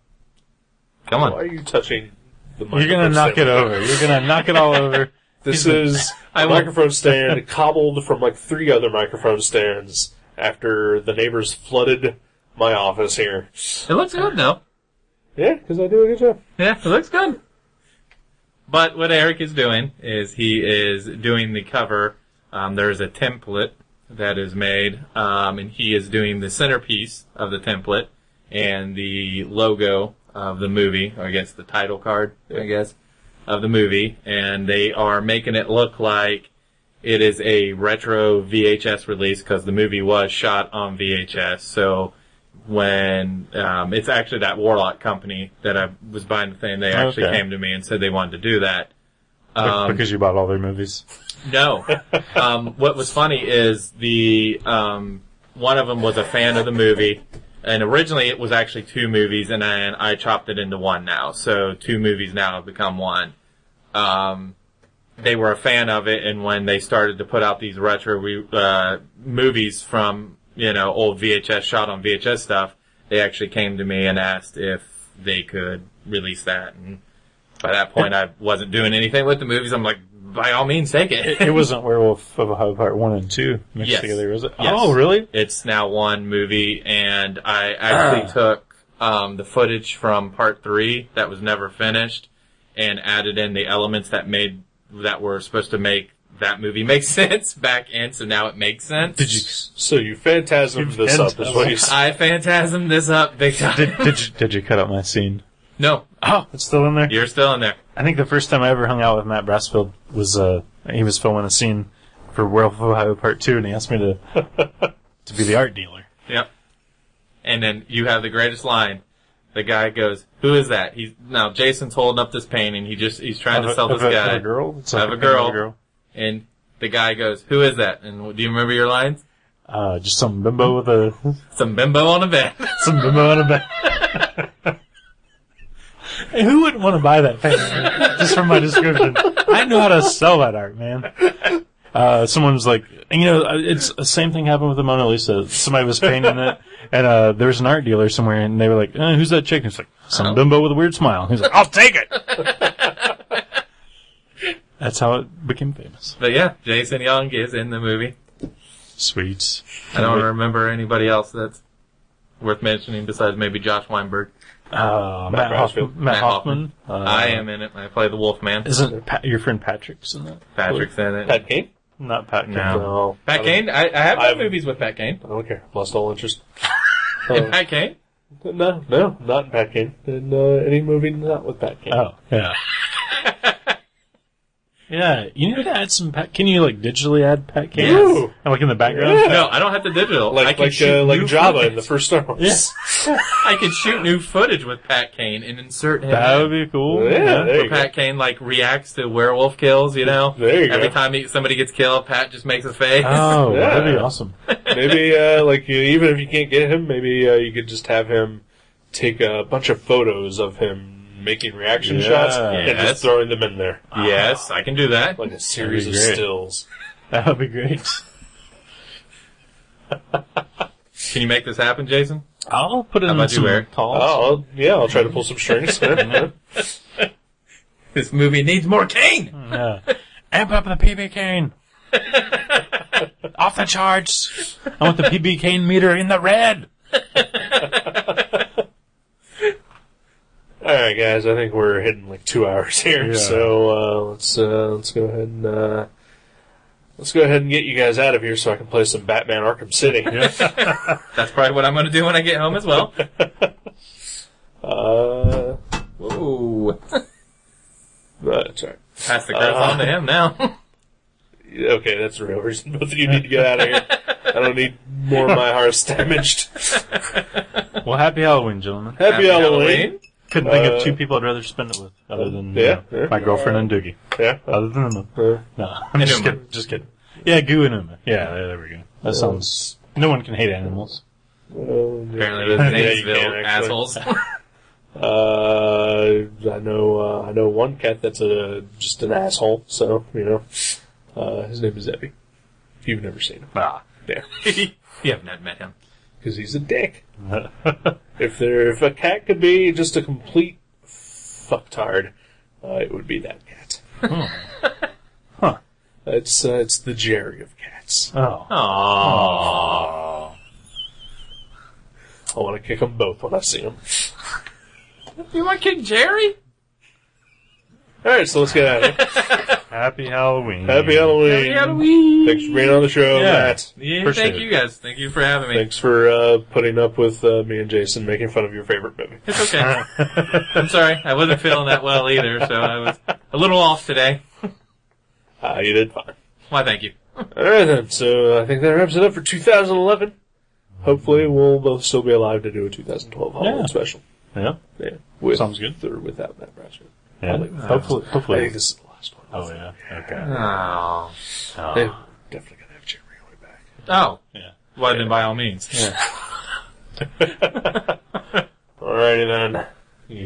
Why are you touching the microphone? You're gonna knock stand? it over. You're gonna knock it all over. This is a microphone stand cobbled from like 3 other microphone stands after the neighbors flooded my office here. It looks good, though. Yeah, because I do a good job. Yeah, it looks good. But what Eric is doing is he is doing the cover. There's a template that is made, and he is doing the centerpiece of the template and the logo of the movie, or I guess the title card, of the movie. And they are making it look like it is a retro VHS release because the movie was shot on VHS. So when it's actually that Warlock company that I was buying the thing, they actually came to me and said they wanted to do that. Because you bought all their movies. No. What was funny is the one of them was a fan of the movie, and originally it was actually 2 movies, and then I chopped it into one now. So 2 movies now have become one. They were a fan of it, and when they started to put out these retro movies from old VHS, shot on VHS stuff, they actually came to me and asked if they could release that. And by that point, I wasn't doing anything with the movies. I'm like, by all means, take it. It wasn't Werewolf of Ohio Part 1 and 2 mixed together, was it? Yes. Oh, really? It's now one movie, and I actually took the footage from Part 3 that was never finished and added in the elements that were supposed to make that movie make sense back in, so now it makes sense. So you phantasmed this up, is what you said. I phantasmed this up big time. Did you cut out my scene? No. Oh, it's still in there? You're still in there. I think the first time I ever hung out with Matt Brassfield was, he was filming a scene for Werewolf of Ohio Part 2, and he asked me to be the art dealer. Yep. And then you have the greatest line. the guy goes, "Who is that?" Now Jason's holding up this painting. He's trying to sell this guy. Of a girl? It's Of a girl. And the guy goes, "Who is that?" And do you remember your lines? Just some bimbo with a... Some bimbo on a bed. Some bimbo on a bed. Hey, who wouldn't want to buy that painting? Just from my description. I know how to sell that art, man. Someone was like, and it's the same thing happened with the Mona Lisa. Somebody was painting it, and there was an art dealer somewhere, and they were like, who's that chick? And he's like, some bimbo with a weird smile. He's like, I'll take it! That's how it became famous. But yeah, Jason Young is in the movie. Sweet. I don't remember anybody else that's worth mentioning besides maybe Josh Weinberg. Matt Hoffman. I am in it. I play the Wolfman. Isn't your friend Patrick's in that? Patrick's in it. Pat Kane? Not Pat Kane. No. Pat Kane? I have done movies with Pat Kane. I don't care. Lost all interest. In Pat Kane? No, not in Pat Kane. In any movie not with Pat Kane. Oh, yeah. Yeah, you need to add some Can you, digitally add Pat Kane? Yes. Like in the background? Yeah. No, I don't have to digital. I can shoot like new Java footage. in the first Star Wars. Yeah. I can shoot new footage with Pat Kane and insert him. That would be cool. Yeah, there Where you Pat Kane, reacts to werewolf kills, There you go. Every time somebody gets killed, Pat just makes a face. Oh, Yeah. that'd be awesome. Maybe, even if you can't get him, maybe you could just have him take a bunch of photos of him making reaction shots and Yes. just throwing them in there. Yes, I can do that. Like a series of That'd be great. stills. That would be great. Can you make this happen, Jason? I'll put it How in about you, some Eric? calls. I'll try to pull some strings. This movie needs more Kane! Yeah. Amp up the PB Kane. Off the charts. I want the PB Kane meter in the red. All right, guys. I think we're hitting 2 hours here, Yeah. so let's go ahead and get you guys out of here so I can play some Batman Arkham City. That's probably what I'm going to do when I get home as well. Whoa. That's all right. Pass the curse on to him now. Okay, that's the real reason both of you need to get out of here. I don't need more of my hearts damaged. Well, happy Halloween, gentlemen. Happy Halloween. Couldn't think of two people I'd rather spend it with, other than yeah. my girlfriend and Doogie. Yeah. Other than them. No, I'm And just Uma. kidding. Just kidding. Yeah, Goo and Uma. Yeah, there we go. That sounds... No one can hate animals. Apparently those Yeah, you Zanesville can, actually. assholes. I know one cat that's just an asshole. So his name is Eppy. You've never seen him. Ah. Yeah, You have not met him. because he's a dick. If a cat could be just a complete fucktard, it would be that cat. Huh. It's the Jerry of cats. Oh. Aww. I want to kick them both when I see them. You want to kick Jerry? All right, so let's get out of here. Happy Halloween. Happy Halloween. Happy Halloween. Thanks for being on the show, Yeah. Matt. Yeah, Appreciate thank it. you guys. Thank you for having me. Thanks for putting up with me and Jason making fun of your favorite movie. It's okay. I'm sorry. I wasn't feeling that well either, so I was a little off today. You did fine. Why, thank you. All right, then. So I think that wraps it up for 2011. Hopefully, we'll both still be alive to do a 2012 Halloween Yeah. special. Yeah. Yeah, with Sounds good. or without Matt Brasher. Yeah. Hopefully. I think this is the last one. Oh, yeah. Okay. Oh. They're definitely gonna have Jeremy way back. Oh. Yeah. Well, then by all means. Yeah. Alrighty then. You...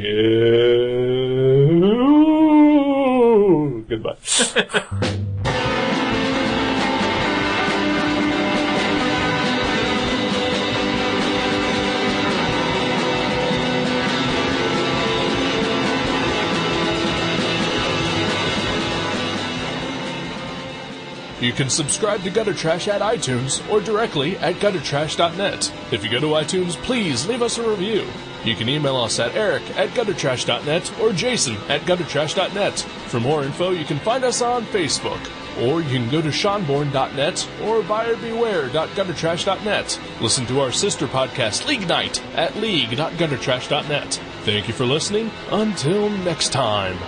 Goodbye. You can subscribe to Gutter Trash at iTunes or directly at guttertrash.net. If you go to iTunes, please leave us a review. You can email us at eric@guttertrash.net or jason@guttertrash.net. For more info, you can find us on Facebook. Or you can go to seanborn.net or buyerbeware.guttertrash.net. Listen to our sister podcast, League Night, at league.guttertrash.net. Thank you for listening. Until next time.